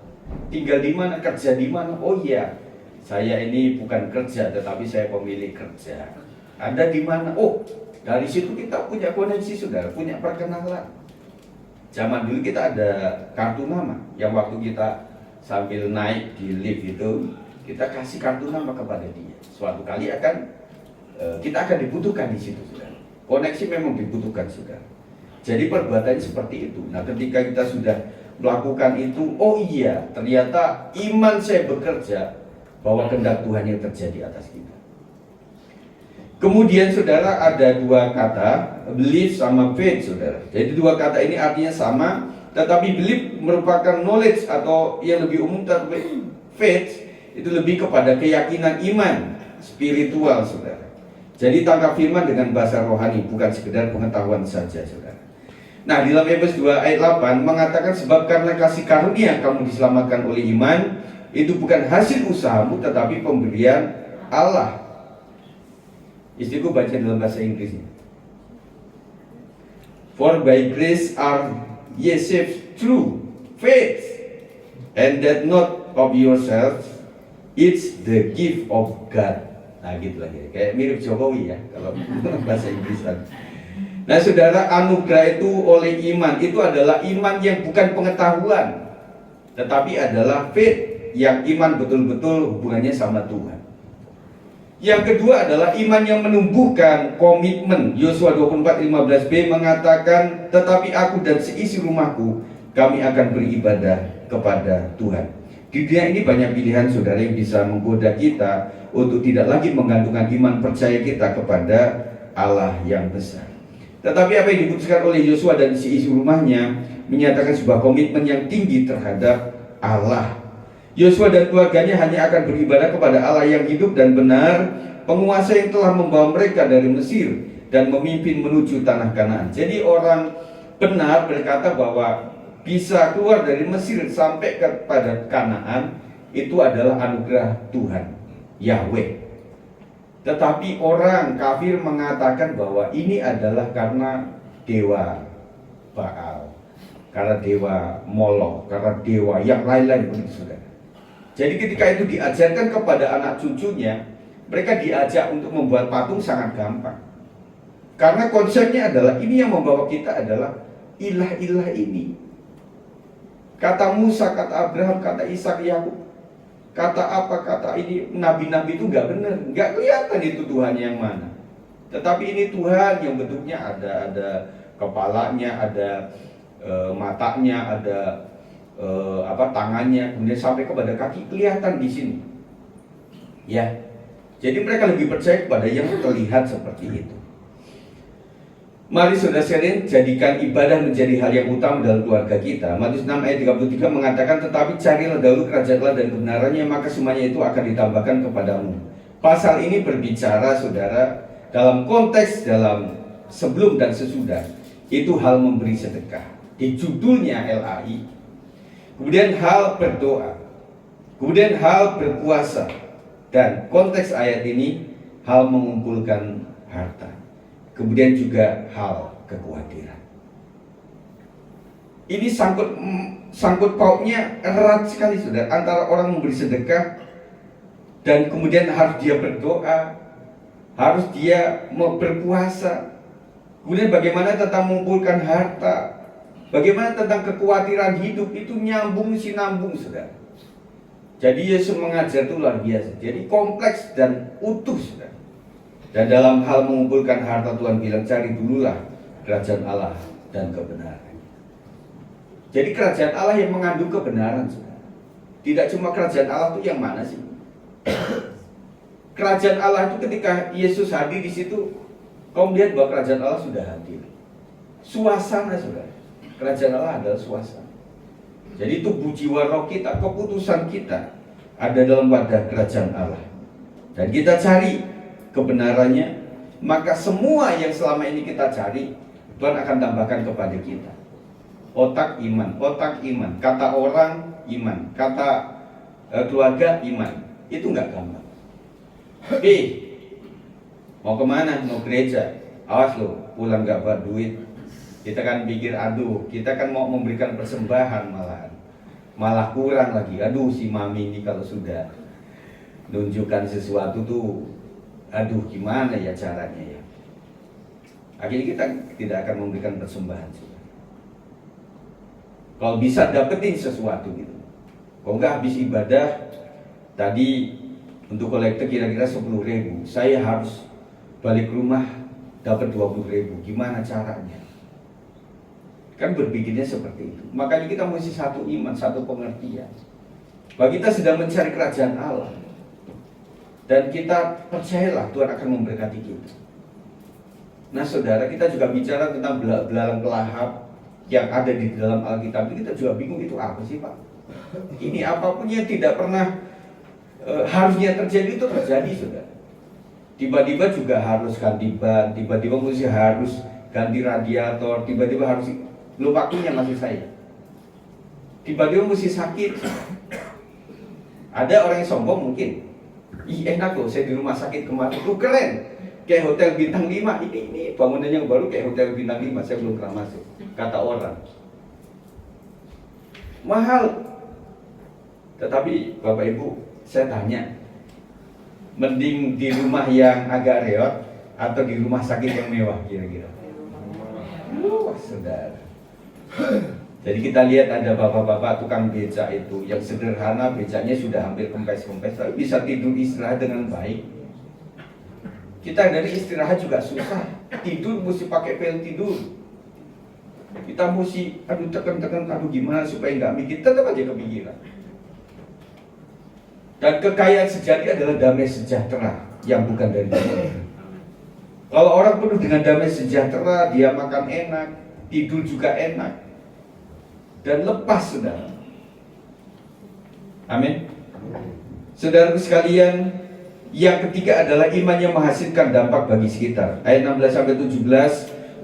Tinggal di mana? Kerja di mana? Oh iya, saya ini bukan kerja, tetapi saya pemilik kerja. Ada di mana? Oh, dari situ kita punya koneksi, saudara, punya perkenalan. Zaman dulu kita ada kartu nama, yang waktu kita sambil naik di lift itu, kita kasih kartu nama kepada dia. Suatu kali kita akan dibutuhkan di situ, saudara. Koneksi memang dibutuhkan, saudara. Jadi perbuatannya seperti itu. Nah, ketika kita sudah melakukan itu, oh iya, ternyata iman saya bekerja bahwa kehendak Tuhan yang terjadi atas kita. Kemudian, saudara, ada dua kata, belief sama faith, saudara. Jadi dua kata ini artinya sama, tetapi belief merupakan knowledge atau yang lebih umum, tetapi faith itu lebih kepada keyakinan iman spiritual, saudara. Jadi tangkap firman dengan bahasa rohani, bukan sekedar pengetahuan saja, saudara. Nah, di dalam Efesus 2 ayat 8 mengatakan, sebab karena kasih karunia kamu diselamatkan oleh iman, itu bukan hasil usahamu tetapi pemberian Allah. Istriku baca dalam bahasa Inggrisnya. For by grace are ye saved through faith, and that not of yourselves, it's the gift of God. Nah gitu lah ya, kayak mirip Jokowi ya kalau bahasa Inggris. Nah saudara, anugerah itu oleh iman, itu adalah iman yang bukan pengetahuan, tetapi adalah faith, yang iman betul-betul hubungannya sama Tuhan. Yang kedua adalah iman yang menumbuhkan komitmen. Yosua 24:15b mengatakan, tetapi aku dan seisi rumahku, kami akan beribadah kepada Tuhan. Di dunia ini banyak pilihan saudara yang bisa menggoda kita untuk tidak lagi menggantungkan iman percaya kita kepada Allah yang besar. Tetapi apa yang diputuskan oleh Yosua dan seisi rumahnya menyatakan sebuah komitmen yang tinggi terhadap Allah. Yosua dan keluarganya hanya akan beribadah kepada Allah yang hidup dan benar, penguasa yang telah membawa mereka dari Mesir dan memimpin menuju tanah Kanaan. Jadi orang benar berkata bahwa bisa keluar dari Mesir sampai kepada Kanaan itu adalah anugerah Tuhan, Yahweh. Tetapi orang kafir mengatakan bahwa ini adalah karena dewa Baal, karena dewa Moloch, karena dewa yang lain-lain begitu saudara. Jadi ketika itu diajarkan kepada anak cucunya, mereka diajak untuk membuat patung sangat gampang. Karena konsepnya adalah ini yang membawa kita adalah ilah-ilah ini. Kata Musa, kata Abraham, kata Ishak, Yakub, kata apa, kata ini, nabi-nabi itu nggak benar, nggak kelihatan itu Tuhan yang mana. Tetapi ini Tuhan yang bentuknya ada kepalanya, ada matanya, ada tangannya, kemudian sampai kepada kaki kelihatan di sini. Ya, jadi mereka lebih percaya kepada yang terlihat seperti itu. Mari saudara sekalian, jadikan ibadah menjadi hal yang utama dalam keluarga kita. Matius 6 ayat 33 mengatakan, tetapi carilah dahulu kerajaan Allah dan kebenarannya, maka semuanya itu akan ditambahkan kepadamu. Pasal ini berbicara saudara dalam konteks dalam sebelum dan sesudah, itu hal memberi sedekah. Di judulnya LAI. Kemudian hal berdoa. Kemudian hal berpuasa. Dan konteks ayat ini hal mengumpulkan harta. Kemudian juga hal kekhawatiran. Ini sangkut pautnya erat sekali saudara, antara orang memberi sedekah dan kemudian harus dia berdoa, harus dia mau berpuasa. Kemudian bagaimana tentang mengumpulkan harta, bagaimana tentang kekhawatiran hidup, itu nyambung sinambung saudara. Jadi Yesus mengajar itu luar biasa. Jadi kompleks dan utuh saudara. Dan dalam hal mengumpulkan harta, Tuhan bilang cari dululah kerajaan Allah dan kebenaran. Jadi kerajaan Allah yang mengandung kebenaran saudara. Tidak cuma kerajaan Allah itu yang mana sih? Kerajaan Allah itu ketika Yesus hadir di situ, kau melihat bahwa kerajaan Allah sudah hadir. Suasana saudara. Kerajaan Allah adalah suasana. Jadi tubuh jiwa roh kita, keputusan kita ada dalam wadah kerajaan Allah. Dan kita cari kebenarannya, maka semua yang selama ini kita cari, Tuhan akan tambahkan kepada kita. Otak iman, kata orang iman, kata keluarga iman. Itu nggak gampang. Mau kemana? Mau gereja. Awas lo, pulang nggak bawa duit. Kita kan pikir, aduh, kita kan mau memberikan persembahan malah kurang lagi. Aduh, si mami ini kalau sudah nunjukkan sesuatu tuh, aduh gimana ya caranya ya. Akhirnya kita tidak akan memberikan persembahan. Kalau bisa dapetin sesuatu gitu. Kalau enggak habis ibadah tadi untuk kolektor kira-kira 10.000, saya harus balik rumah dapat 20.000. Gimana caranya? Kan berpikirnya seperti itu. Makanya kita mesti satu iman, satu pengertian. Bahwa kita sedang mencari kerajaan Allah. Dan kita percayalah Tuhan akan memberkati kita. Nah saudara, kita juga bicara tentang belalang pelahap yang ada di dalam Alkitab. Kita juga bingung itu apa sih Pak? Ini apapun yang tidak pernah harusnya terjadi itu terjadi saudara. tiba-tiba juga harus ganti ban, tiba-tiba mesti harus ganti radiator, tiba-tiba harus, belum waktunya masih saya. Tiba-tiba mesti sakit. Ada orang yang sombong mungkin, ih enak loh saya di rumah sakit kemarin, tuh keren, kayak hotel bintang 5, ini bangunan yang baru kayak hotel bintang 5, saya belum pernah masuk, kata orang. Mahal. Tetapi Bapak Ibu, saya tanya, mending di rumah yang agak reot atau di rumah sakit yang mewah kira-kira? Saudara. Jadi kita lihat ada bapak-bapak tukang beca itu yang sederhana, becanya sudah hampir kempes-kempes, tapi bisa tidur istirahat dengan baik. Kita dari istirahat juga susah, tidur mesti pakai pel tidur. Kita mesti tekan-tekan, gimana supaya nggak mikir, tetap aja kepikiran. Dan kekayaan sejati adalah damai sejahtera yang bukan dari dunia. Kalau orang penuh dengan damai sejahtera, dia makan enak, tidur juga enak, dan lepas, saudara. Amin. Saudara sekalian, yang ketiga adalah iman yang menghasilkan dampak bagi sekitar. Ayat 16-17,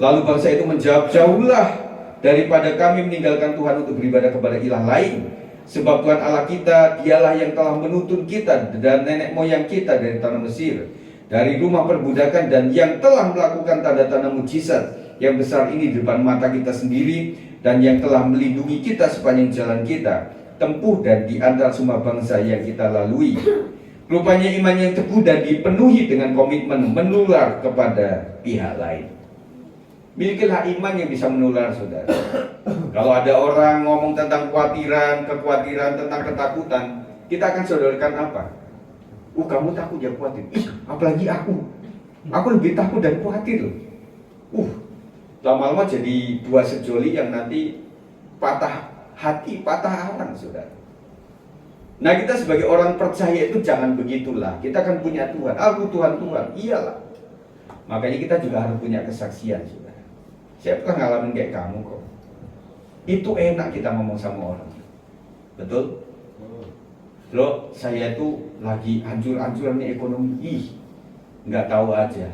lalu bangsa itu menjawab, jauhlah daripada kami meninggalkan Tuhan untuk beribadah kepada ilah lain. Sebab Tuhan Allah kita, dialah yang telah menuntun kita dan nenek moyang kita dari tanah Mesir, dari rumah perbudakan, dan yang telah melakukan tanda-tanda mujizat yang besar ini di depan mata kita sendiri, dan yang telah melindungi kita sepanjang jalan kita tempuh dan di antara semua bangsa yang kita lalui. Rupanya iman yang teguh dan dipenuhi dengan komitmen menular kepada pihak lain. Milikilah iman yang bisa menular, saudara. Kalau ada orang ngomong tentang kekhawatiran, tentang ketakutan, kita akan sodorkan apa? Kamu takut ya khawatir. Apalagi aku lebih takut dan khawatir loh. Lama-lama jadi dua sejoli yang nanti patah hati, patah arang, saudara. Nah, kita sebagai orang percaya itu jangan begitulah. Kita kan punya Tuhan. Aku Tuhan, iyalah. Makanya kita juga harus punya kesaksian, saudara. Saya pernah ngalamin kayak kamu kok. Itu enak kita ngomong sama orang. Betul? Loh, saya itu lagi hancur-hancuran nih ekonomi. Nggak tahu aja.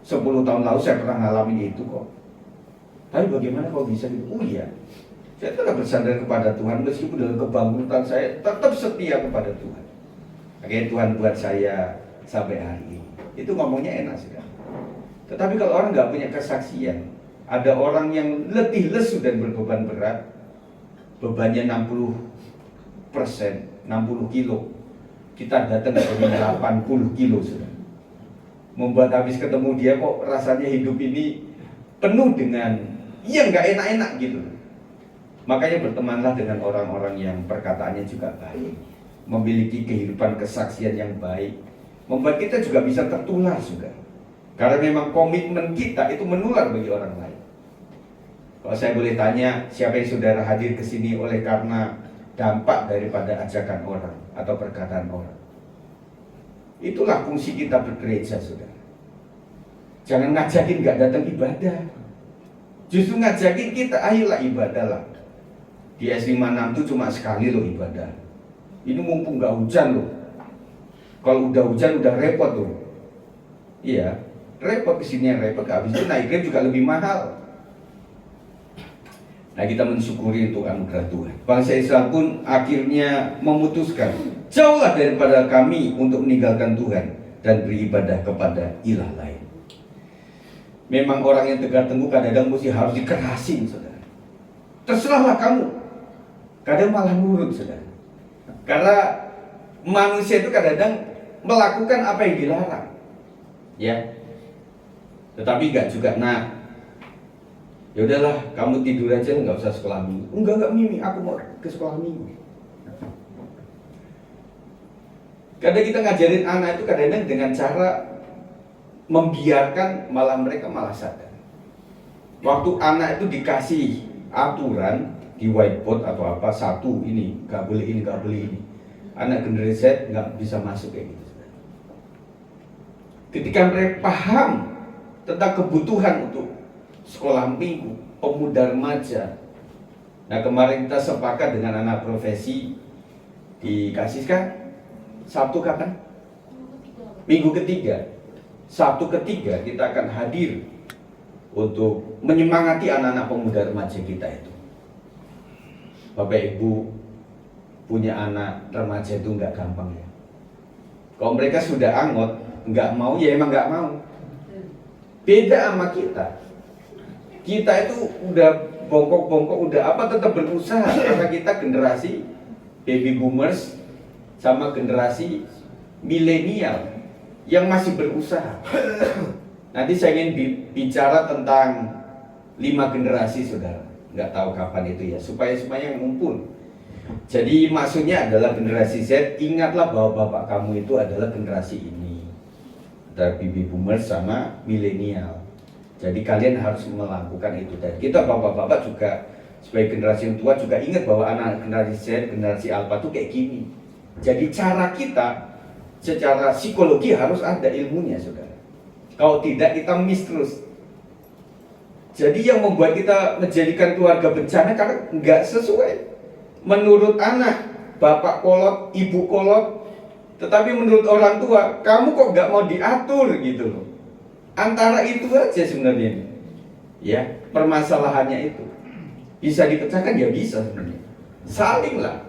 10 tahun lalu saya pernah ngalamin itu kok. Tapi bagaimana kok bisa gitu? Iya. Saya tetap bersandar kepada Tuhan. Meskipun dalam kebangkrutan saya tetap setia kepada Tuhan. Akhirnya Tuhan buat saya sampai hari ini. Itu ngomongnya enak sudah. Tetapi kalau orang nggak punya kesaksian, ada orang yang letih lesu dan berbeban berat, bebannya 60%, 60 kilo. Kita datang dengan 80 kilo sudah. Membuat habis ketemu dia kok rasanya hidup ini penuh dengan yang nggak enak-enak gitu. Makanya bertemanlah dengan orang-orang yang perkataannya juga baik, memiliki kehidupan kesaksian yang baik, membuat kita juga bisa tertular juga. Karena memang komitmen kita itu menular bagi orang lain. Kalau saya boleh tanya, siapa yang saudara hadir ke sini oleh karena dampak daripada ajakan orang atau perkataan orang? Itulah fungsi kita bergereja, saudara. Jangan ngajakin gak datang ibadah. Justru ngajakin kita, ayolah ibadahlah. Di S56 itu cuma sekali loh ibadah. Ini mumpung gak hujan loh. Kalau udah hujan udah repot loh. Iya, repot kesini, repot, habis itu naik Grab juga lebih mahal. Nah, kita mensyukuri untuk anugerah Tuhan. Bangsa Israel pun akhirnya memutuskan, jauhlah daripada kami untuk meninggalkan Tuhan dan beribadah kepada ilah lain. Memang orang yang tegar tengguh kadang-kadang mesti harus dikerasin, saudara. Terserahlah kamu. Kadang malah nurut, saudara. Karena manusia itu kadang-kadang melakukan apa yang dilarang. Ya. Tetapi enggak juga, ya udahlah, kamu tidur aja, nggak usah sekolah minggu. Enggak Mimi, aku mau ke sekolah minggu. Kadang kita ngajarin anak itu kadang-kadang dengan cara membiarkan, malah mereka malah sadar. Waktu anak itu dikasih aturan di whiteboard atau apa, satu ini nggak boleh ini, nggak boleh ini, anak generasi Z nggak bisa masuk kayak gitu. Ketika mereka paham tentang kebutuhan untuk sekolah minggu, pemuda remaja. Nah, kemarin kita sepakat dengan anak profesi dikasihkan Sabtu kapan? Minggu ketiga. Sabtu ketiga kita akan hadir untuk menyemangati anak-anak pemuda remaja kita itu. Bapak Ibu punya anak remaja itu nggak gampang ya. Kalau mereka sudah angot, nggak mau ya emang nggak mau. Beda sama kita. Kita itu udah bongkok-bongkok, udah apa tetap berusaha karena kita generasi baby boomers sama generasi milenial yang masih berusaha. Nanti saya ingin bicara tentang 5 generasi, saudara. Nggak tahu kapan itu ya, supaya semuanya ngumpul. Jadi maksudnya adalah generasi Z, ingatlah bahwa bapak kamu itu adalah generasi ini, antara baby boomers sama milenial. Jadi kalian harus melakukan itu. Dan kita bapak-bapak juga sebagai generasi yang tua juga ingat bahwa anak generasi Z, generasi Alpha itu kayak gini. Jadi cara kita secara psikologi harus ada ilmunya, saudara. Kalau tidak kita miss terus. Jadi yang membuat kita menjadikan keluarga bencana karena nggak sesuai. Menurut anak, bapak kolot, ibu kolot, tetapi menurut orang tua, kamu kok nggak mau diatur gitu loh. Antara itu aja sebenarnya, ya permasalahannya itu bisa dipecahkan ya bisa sebenarnya. Salinglah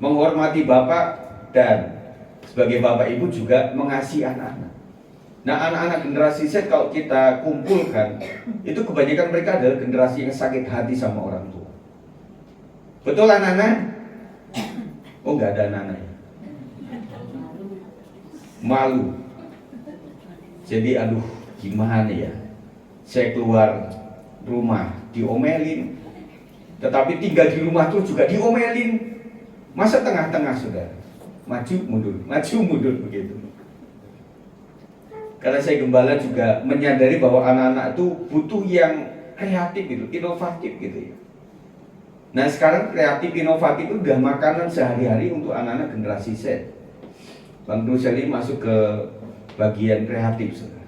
menghormati bapak dan sebagai bapak ibu juga mengasihi anak-anak. Nah anak-anak generasi Z kalau kita kumpulkan itu kebanyakan mereka adalah generasi yang sakit hati sama orang tua. Betul anak-anak? Oh nggak ada anak-anak ya. Malu. Jadi aduh gimana ya, saya keluar rumah diomelin, tetapi tinggal di rumah tuh juga diomelin. Masa tengah-tengah sudah maju mundur begitu. Karena saya gembala juga menyadari bahwa anak-anak itu butuh yang kreatif gitu, inovatif gitu ya. Nah sekarang kreatif inovatif itu udah makanan sehari-hari untuk anak-anak generasi Z. Bang Ruseli masuk ke bagian kreatif saudara.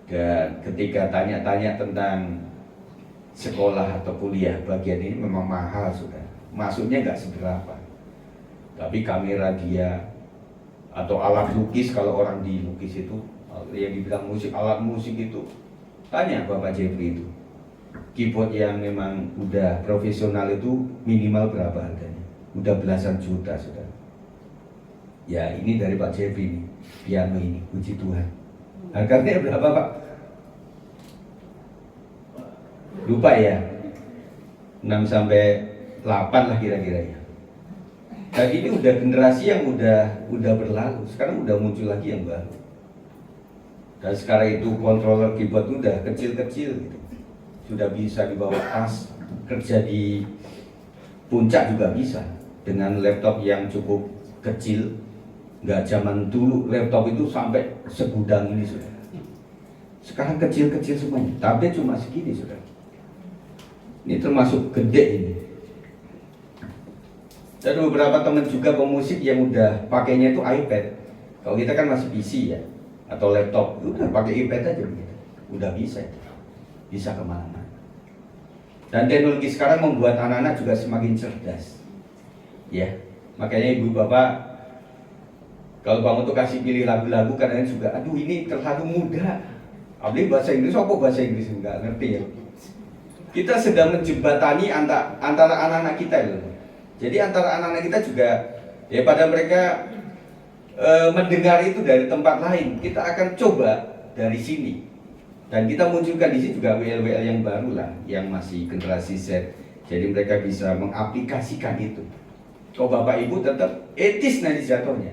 Dan ketika tanya-tanya tentang sekolah atau kuliah, bagian ini memang mahal saudara. Masuknya nggak seberapa. Tapi kamera dia atau alat lukis, kalau orang di lukis itu yang dibilang musik, alat musik itu, tanya Bapak Jeffrey itu keyboard yang memang udah profesional itu minimal berapa harganya? Udah belasan juta saudara. Ya ini dari Pak Jeffrey nih, piano ini, puji Tuhan. Harganya berapa Pak? Lupa ya, 6 sampai 8 lah kira-kira ya. Dan ini udah generasi yang udah berlalu. Sekarang udah muncul lagi yang baru. Dan sekarang itu controller keyboard udah kecil-kecil gitu. Sudah bisa dibawa tas, kerja di puncak juga bisa. Dengan laptop yang cukup kecil. Nggak zaman dulu laptop itu sampai segudang ini sudah. Sekarang kecil-kecil semuanya. Tablet cuma segini sudah. Ini termasuk gede ini. Dan beberapa teman juga pemusik yang udah pakainya itu iPad. Kalau kita kan masih PC ya, atau laptop, udah pakai iPad aja begitu. Udah bisa kemana-mana. Dan teknologi sekarang membuat anak-anak juga semakin cerdas. Ya, makanya ibu bapak, kalau kamu tuh kasih pilih lagu-lagu kadang juga, aduh ini terlalu mudah. Apalagi bahasa Inggris, apa bahasa Inggris enggak ngerti ya. Kita sedang menjembatani antara anak-anak kita loh. Jadi antara anak-anak kita juga, ya pada mereka mendengar itu dari tempat lain, kita akan coba dari sini. Dan kita munculkan di sini juga WL-WL yang baru lah, yang masih generasi Z. Jadi mereka bisa mengaplikasikan itu. Kalau Bapak Ibu tetap etis nanti jatuhnya.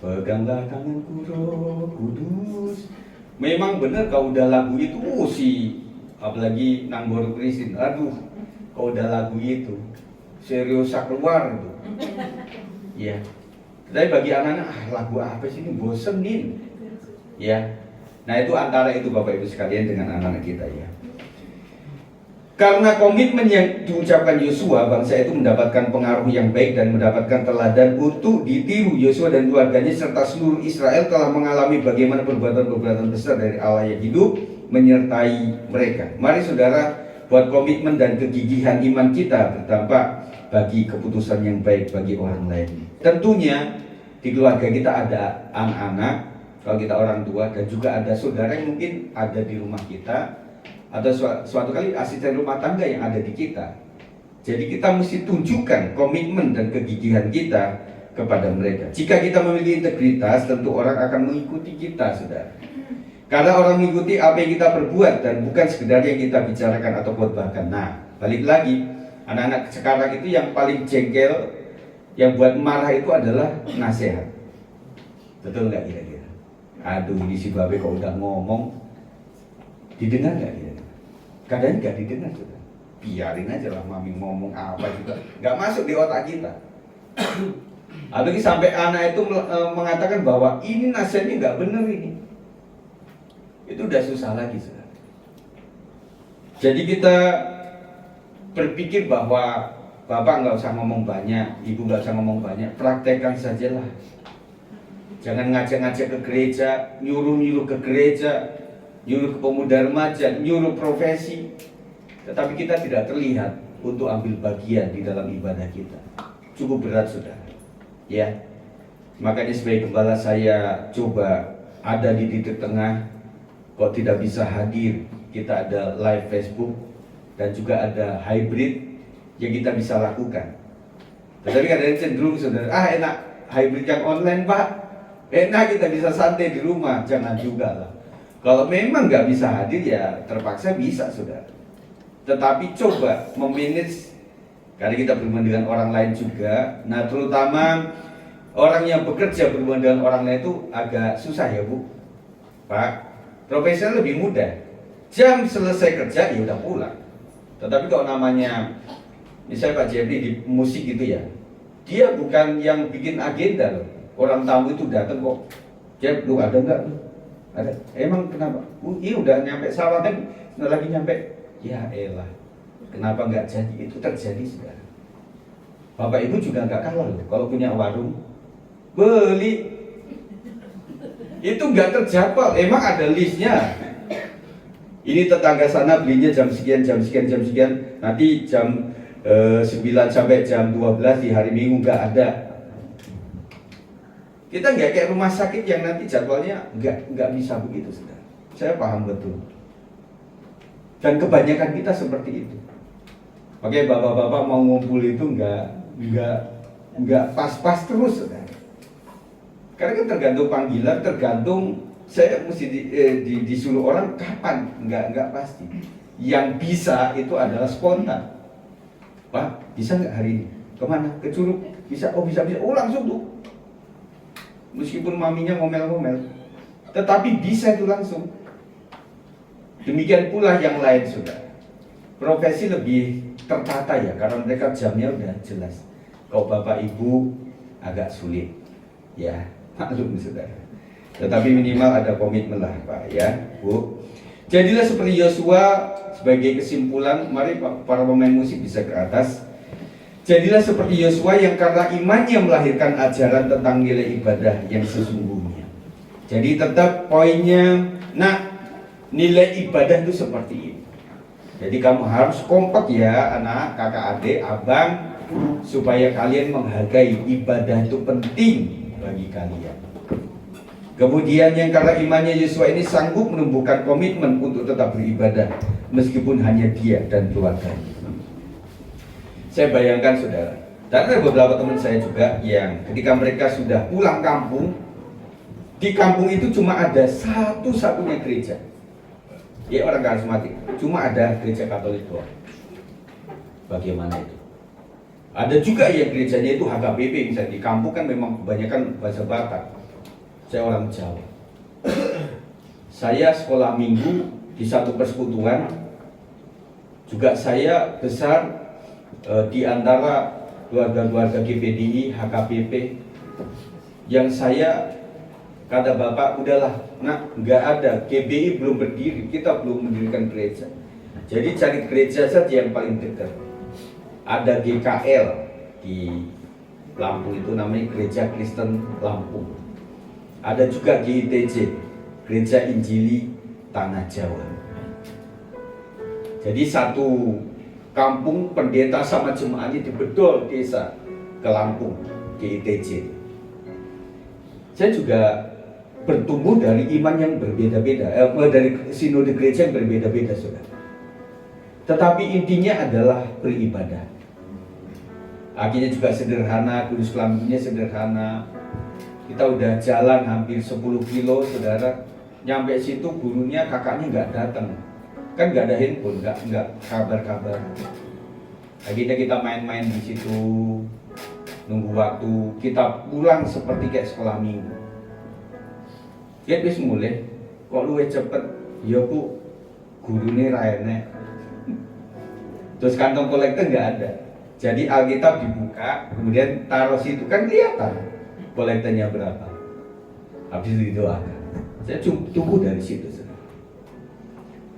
Peganglah tanganku Roh Kudus. Memang benar kalau udah lagu itu apalagi Nanggoro Kristin, aduh kalau udah lagu itu serius keluar itu. Ya. Tapi bagi anak-anak, lagu apa sih ini bosenin. Ya. Nah itu antara itu Bapak Ibu sekalian dengan anak-anak kita ya. Karena komitmen yang diucapkan Yosua, bangsa itu mendapatkan pengaruh yang baik dan mendapatkan teladan untuk ditiru. Yosua dan keluarganya serta seluruh Israel telah mengalami bagaimana perbuatan-perbuatan besar dari Allah yang hidup menyertai mereka. Mari saudara buat komitmen dan kegigihan iman kita berdampak bagi keputusan yang baik bagi orang lain. Tentunya di keluarga kita ada anak-anak, kalau kita orang tua, dan juga ada saudara yang mungkin ada di rumah kita, atau suatu kali asisten rumah tangga yang ada di kita. Jadi kita mesti tunjukkan komitmen dan kegigihan kita kepada mereka. Jika kita memiliki integritas, tentu orang akan mengikuti kita, saudara. Karena orang mengikuti apa yang kita perbuat dan bukan sekedar yang kita bicarakan atau khotbahkan. Nah, balik lagi, anak-anak sekarang itu yang paling jengkel, yang buat marah itu adalah nasihat. Betul nggak kira-kira? Aduh, ini si babe kok udah ngomong, didengar nggak kira-kira? Kadang nggak didengar, saudara. Biarin aja lah mami ngomong apa juga, nggak masuk di otak kita. Apalagi sampai anak itu mengatakan bahwa ini nasihatnya nggak bener ini, itu udah susah lagi, saudara. Jadi kita berpikir bahwa bapak nggak usah ngomong banyak, ibu nggak usah ngomong banyak, praktekkan sajalah. Jangan ngajak-ngajak ke gereja, nyuruh-nyuruh ke gereja, nyuruh ke pemuda remaja, nyuruh profesi, tetapi kita tidak terlihat untuk ambil bagian di dalam ibadah kita. Cukup berat, saudara. Ya, makanya sebagai gembala saya coba ada di titik tengah. Kok tidak bisa hadir, kita ada live Facebook dan juga ada hybrid yang kita bisa lakukan. Tetapi kadang cenderung, saudara, enak hybrid yang online, Pak, enak kita bisa santai di rumah. Jangan juga lah. Kalau memang nggak bisa hadir, ya terpaksa bisa, saudara. Tetapi coba memanage, karena kita berhubungan dengan orang lain juga. Nah, terutama orang yang bekerja berhubungan dengan orang lain itu agak susah ya, Bu, Pak. Profesional lebih mudah, jam selesai kerja ya udah pulang. Tetapi kalau namanya misalnya Pak Jeffrey di musik gitu ya, dia bukan yang bikin agenda loh. Orang tamu itu datang kok, Jeff, lu ada nggak? Ada. Emang kenapa? Iya udah nyampe sawah kan, lagi nyampe. Ya elah, kenapa nggak jadi? Itu terjadi sekarang. Bapak Ibu juga nggak kalah loh. Kalau punya warung, beli. Itu nggak terjadwal, emang ada listnya. Ini tetangga sana belinya jam sekian, jam sekian, jam sekian. Nanti jam 9 sampai jam 12 di hari Minggu nggak ada. Kita nggak kayak rumah sakit yang nanti jadwalnya nggak bisa begitu, saudara. Saya paham betul. Dan kebanyakan kita seperti itu. Oke, bapak-bapak mau ngumpul itu nggak pas-pas terus, saudara. Karena kan tergantung panggilan, tergantung saya mesti disuruh orang kapan, nggak pasti. Yang bisa itu adalah spontan. Pak, bisa nggak hari ini? Kemana? Ke Curug? Bisa? Oh bisa. Oh langsung tuh. Meskipun maminya ngomel-ngomel, tetapi bisa itu langsung. Demikian pula yang lain, saudara. Profesi lebih tertata ya, karena mereka jamnya udah jelas. Kalau bapak ibu agak sulit, ya. Maklum, saudara. Tetapi minimal ada komitmen lah, Pak, ya, Bu. Jadilah seperti Yosua. Sebagai kesimpulan, mari para pemain musik bisa ke atas. Jadilah seperti Yosua yang karena imannya melahirkan ajaran tentang nilai ibadah yang sesungguhnya. Jadi tetap poinnya, nilai ibadah itu seperti ini. Jadi kamu harus kompak ya, anak, kakak, adik, abang, supaya kalian menghargai ibadah itu penting bagi kalian. Kemudian yang karena imannya Yosua ini sanggup menumbuhkan komitmen untuk tetap beribadah meskipun hanya dia dan keluarganya. Saya bayangkan, saudara, dan ada beberapa teman saya juga yang ketika mereka sudah pulang kampung, di kampung itu cuma ada satu-satunya gereja. Ya orang karismatik, cuma ada gereja Katolik doang. Bagaimana itu? Ada juga yang gerejanya itu HKBP, misalnya di kampung kan memang kebanyakan bahasa Batak. Saya orang Jawa. Saya sekolah minggu di satu persekutuan. Juga saya besar di antara keluarga-keluarga GPDI, HKBP. Yang saya kata bapak, udahlah, nggak ada. GBI belum berdiri, kita belum mendirikan gereja. Jadi cari gereja saja yang paling dekat. Ada GKL di Lampung itu namanya Gereja Kristen Lampung. Ada juga GITJ, Gereja Injili Tanah Jawa. Jadi satu kampung pendeta sama jemaahnya di bedol desa ke Lampung, GITJ. Saya juga bertumbuh dari iman yang berbeda-beda, dari sinode gereja yang berbeda-beda, saudara. Tetapi intinya adalah beribadah. Akhirnya juga sederhana, kudus kelaminnya sederhana. Kita udah jalan hampir 10 kilo, saudara. Nyampe situ gurunya, kakaknya nggak datang. Kan nggak ada handphone, nggak kabar-kabar. Akhirnya kita main-main di situ, nunggu waktu. Kita pulang seperti kayak sekolah minggu. Ya wis mulai, kok luwih cepet? Ya bu, gurune ra enek. Terus kantong kolektor nggak ada. Jadi Alkitab dibuka, kemudian taruh situ, kan kelihatan kolektornya berapa. Habis itu didoakan. Saya tunggu dari situ.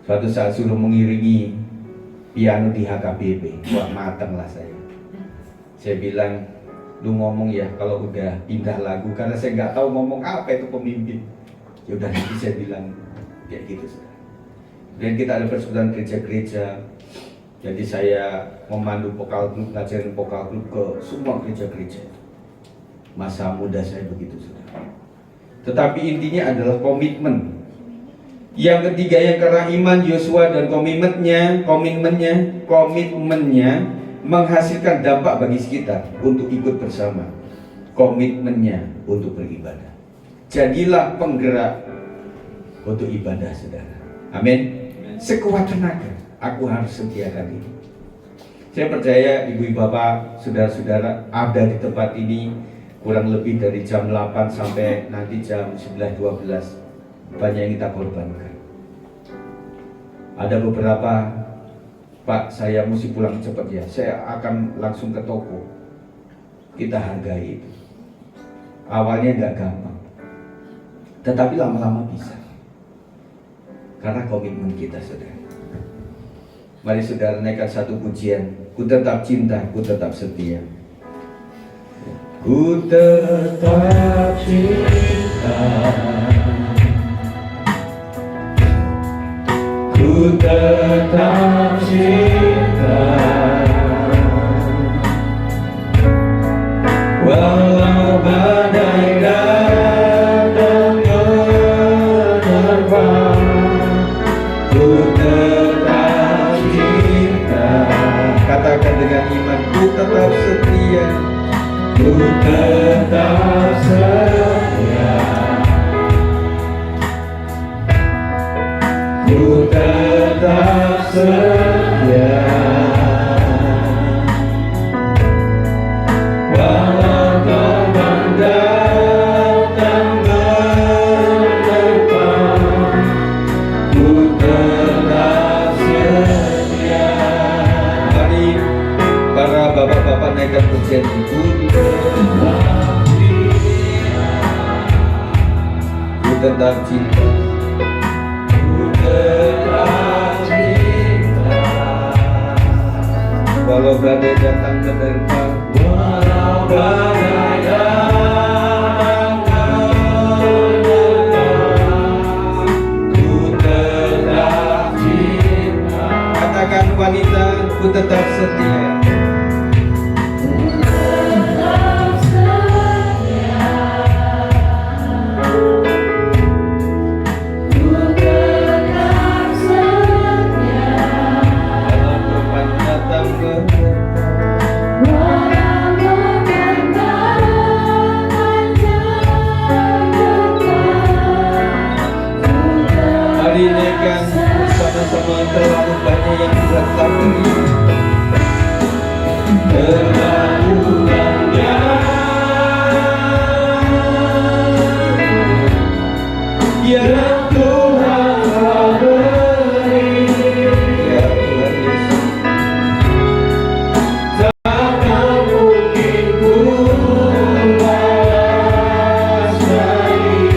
Suatu saat suruh mengiringi piano di HKBP, wah mateng lah saya. Saya bilang, lu ngomong ya kalau udah pindah lagu, karena saya nggak tahu ngomong apa itu pemimpin. Ya udah nanti saya bilang kayak gitu. Dan kita ada persekutuan gereja-gereja. Jadi saya memandu vokal grup, ngajarin vokal grup ke semua gereja-gereja. Masa muda saya begitu, saudara. Tetapi intinya adalah komitmen. Yang ketiga yang karena iman Yosua dan komitmennya menghasilkan dampak bagi sekitar untuk ikut bersama. Komitmennya untuk beribadah. Jadilah penggerak untuk ibadah, saudara. Amin. Sekuat tenaga aku harus sediakan ini. Saya percaya ibu bapak, saudara-saudara ada di tempat ini kurang lebih dari jam 8 sampai nanti jam 11.12. Banyak yang kita korbankan. Ada beberapa, Pak saya mesti pulang cepat ya, saya akan langsung ke toko. Kita hargai itu. Awalnya nggak gampang, tetapi lama-lama bisa. Karena komitmen kita, saudara. Mari saudara naikkan satu pujian. Ku tetap cinta, ku tetap setia. Ku tetap cinta, ku tetap cinta, walau badai datang menerpa. Ku tetap cinta, katakan dengan iman, ku tetap setia, ku tetap setia, ku tetap setia, walau gelombang datang menerpa, ku tetap setia. Mari para bapak-bapak naikkan pujian itu. Ku tetap cinta, ku tetap cinta, walau badai datang menerpa, walau badai datang menerpa, ku tetap cinta. Katakan wanita, ku tetap setia. Terlalu banyak yang Tuhan telah beri, terlalu banyak yang Tuhan telah beri. Ya Tuhan Yesus, takkan mungkin ku balas lagi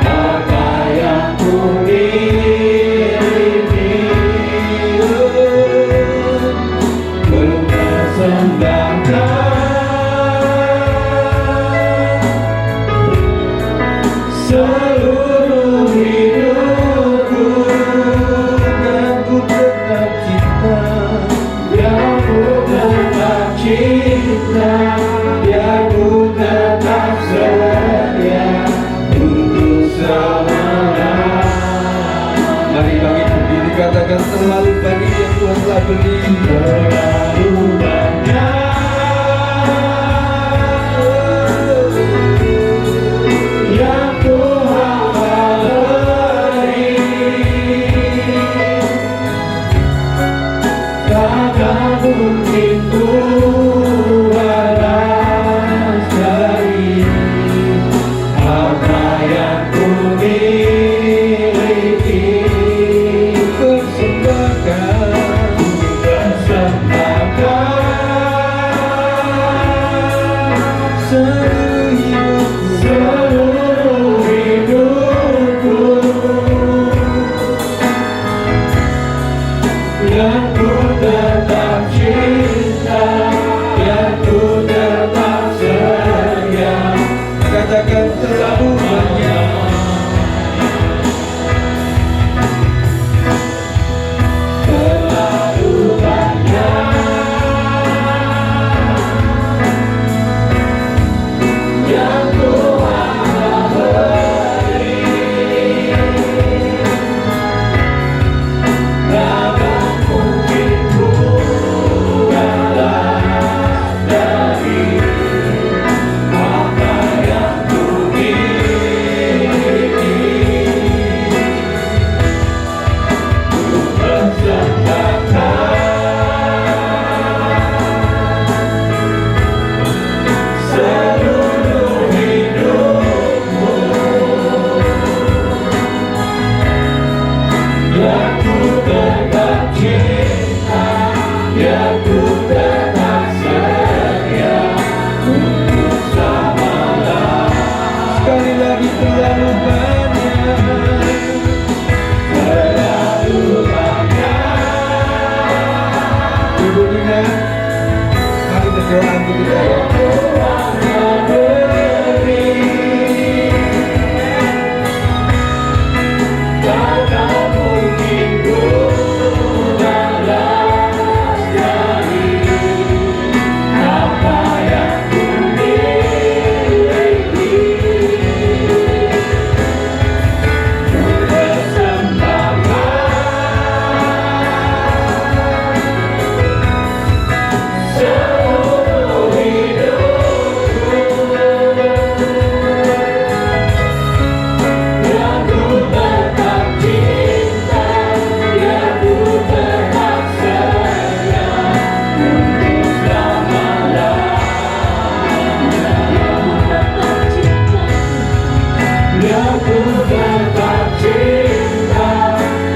apa yang ku miliki. pribadi yang Tuhan telah beri. Terlalu banyak yang Tuhan beri, takkan mungkin ku balas dari apa yang ku miliki. Persembahkan seluruh hidupku yang ku tetap cinta, yang ku tetap sayang. Katakan terlalu banyak. Terlalu banyak yang Tuhan beri, takkan mungkin ku balas dari apa yang ku miliki. Ku persembahkan seluruh hidupku yang ku tetap cinta, yang ku tetap sayang untuk selama-lamanya. Sekali lagi terlalu banyak. Terlalu banyak Ibu Dina, mari berdoa untuk kita ya. Tuhan beri, takkan mungkin ku balas dari apa yang ku miliki. Ku persembahkan seluruh hidupku yang ku tetap cinta, yang ku tetap sayang untuk selama-lamanya. Yang ku tetap cinta,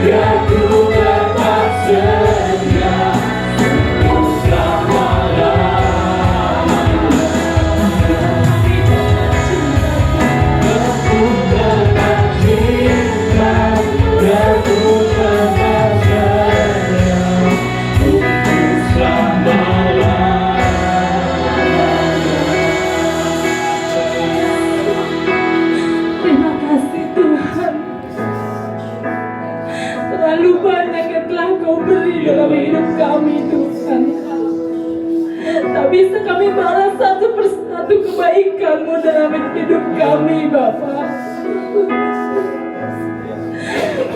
yang ku tetap sayang untuk selama-lamanya. Yang ku tetap cinta, yang ku tetap sayang untuk selama-lamanya. Terima kasih Tuhan. Terlalu banyak yang telah Kau beri dalam hidup kami Tuhan. Tak bisa kami balas satu persatu kebaikan-Mu dalam hidup kami Bapa.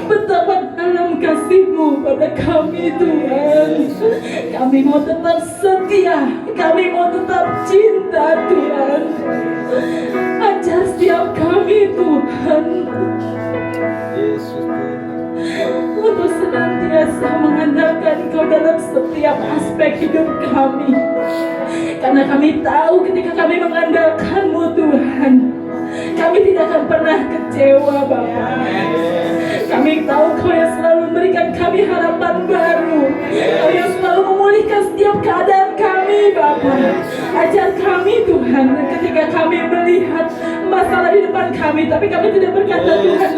Betapa dalam kasih-Mu pada kami Tuhan. Kami mau tetap setia, kami mau tetap cinta Tuhan. Ajar setiap kami Tuhan Yesus Tuhan. untuk senantiasa mengandalkan Kau dalam setiap aspek hidup kami. Karena kami tahu ketika kami mengandalkan-Mu Tuhan, kami tidak akan pernah kecewa Bapa. Kami tahu Kau yang selalu memberikan kami harapan baru, Kau yang selalu memulihkan setiap keadaan kami Bapa. Ajar kami Tuhan ketika kami melihat masalah di depan kami, tapi kami tidak berkata Tuhan,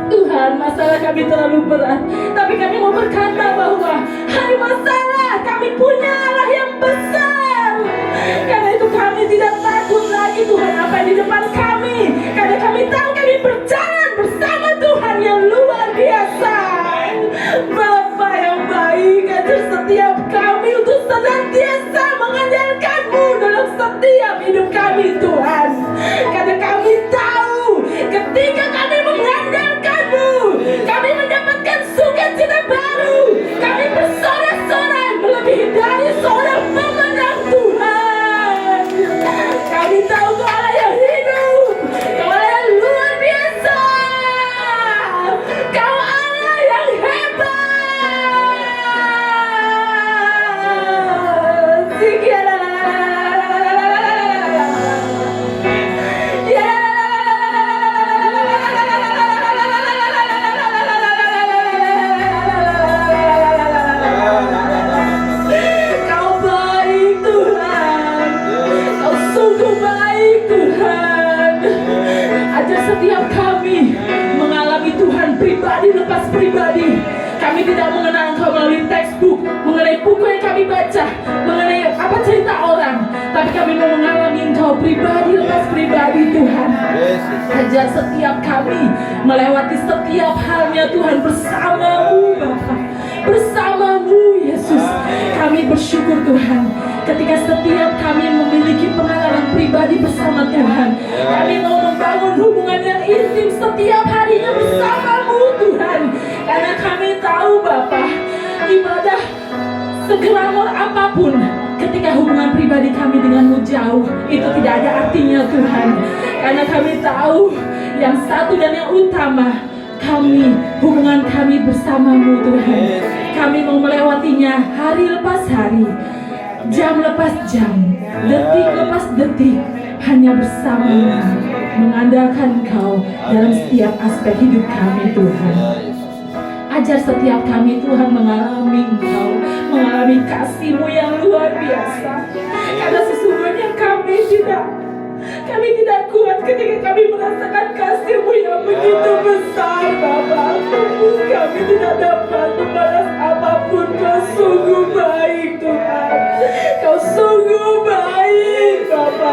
Tuhan masalah kami terlalu berat, tapi kami mau berkata bahwa hai masalah, kami punya Allah yang besar. Karena itu kami tidak takut lagi Tuhan apa yang di depan kami, karena kami tahu kami berjalan bersama Tuhan yang luar biasa. Bapa yang baik, ajar setiap kami untuk senantiasa mengandalkan-Mu dalam setiap hidup kami Tuhan. Karena kami tahu ketika kami mengandalkan-Mu, kami mendapatkan sukacita baru, kami Tapi kami mau mengalami Engkau pribadi lepas pribadi Tuhan. Ajar setiap kami melewati setiap halnya Tuhan bersama-Mu Bapa, bersama-Mu Yesus. Kami bersyukur Tuhan ketika setiap kami memiliki pengalaman pribadi bersama Tuhan. Kami mau membangun hubungan yang intim setiap harinya bersama-Mu Tuhan. Karena kami tahu Bapa, ibadah seglamor apapun, ketika hubungan pribadi kami denganmu jauh, itu tidak ada artinya Tuhan. Karena kami tahu yang satu dan yang utama, hubungan kami bersamamu Tuhan. Kami mau melewatinya hari lepas hari, jam lepas jam, detik lepas detik, hanya bersamamu, mengandalkan Engkau dalam setiap aspek hidup kami Tuhan. Ajar setiap kami Tuhan mengalami Engkau, mengalami kasih-Mu yang luar biasa. Karena sesungguhnya kami tidak kuat ketika kami merasakan kasih-Mu yang begitu besar Bapa. Kami tidak dapat membalas apapun. Kau sungguh baik Tuhan, Kau sungguh baik Bapa.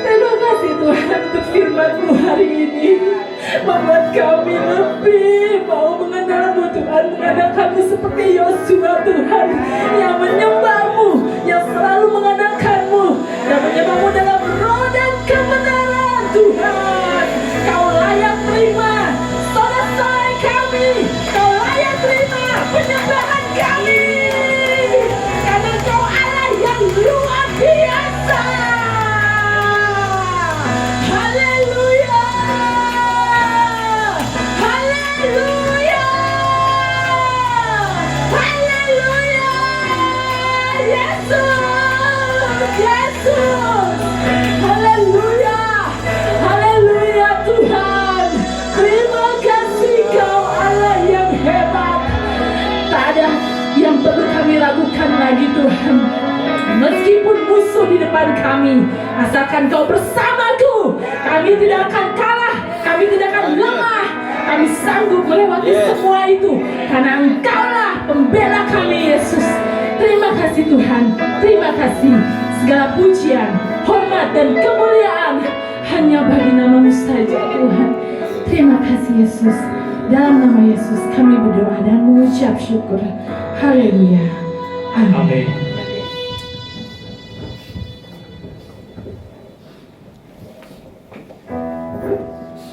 Terima kasih Tuhan untuk firman-Mu hari ini, membuat kami lebih mau mengenal-Mu Tuhan, mengandalkan-Mu seperti Yosua Tuhan, yang menyembah-Mu, yang selalu mengandalkan-Mu dan menyembah-Mu dalam roh dan kebenaran Tuhan. Kau layak terima sorak-sorai kami, Kau layak terima penyembahan kami, karena Kau Allah yang luar biasa. Haleluya, haleluya, haleluya, Yesus, Yesus, haleluya, haleluya Tuhan. Terima kasih Kau Allah yang hebat. Tak ada yang perlu kami ragukan lagi Tuhan. Meskipun musuh di depan kami, asalkan Kau bersamaku, kami tidak akan kalah, kami tidak akan lemah. Kami sanggup melewati semua itu, karena Engkaulah pembela kami Yesus. Terima kasih Tuhan, terima kasih. Segala pujian, hormat dan kemuliaan hanya bagi nama-Mu saja Tuhan. Terima kasih Yesus. Dalam nama Yesus kami berdoa dan mengucap syukur. Haleluya. Amin. Amin.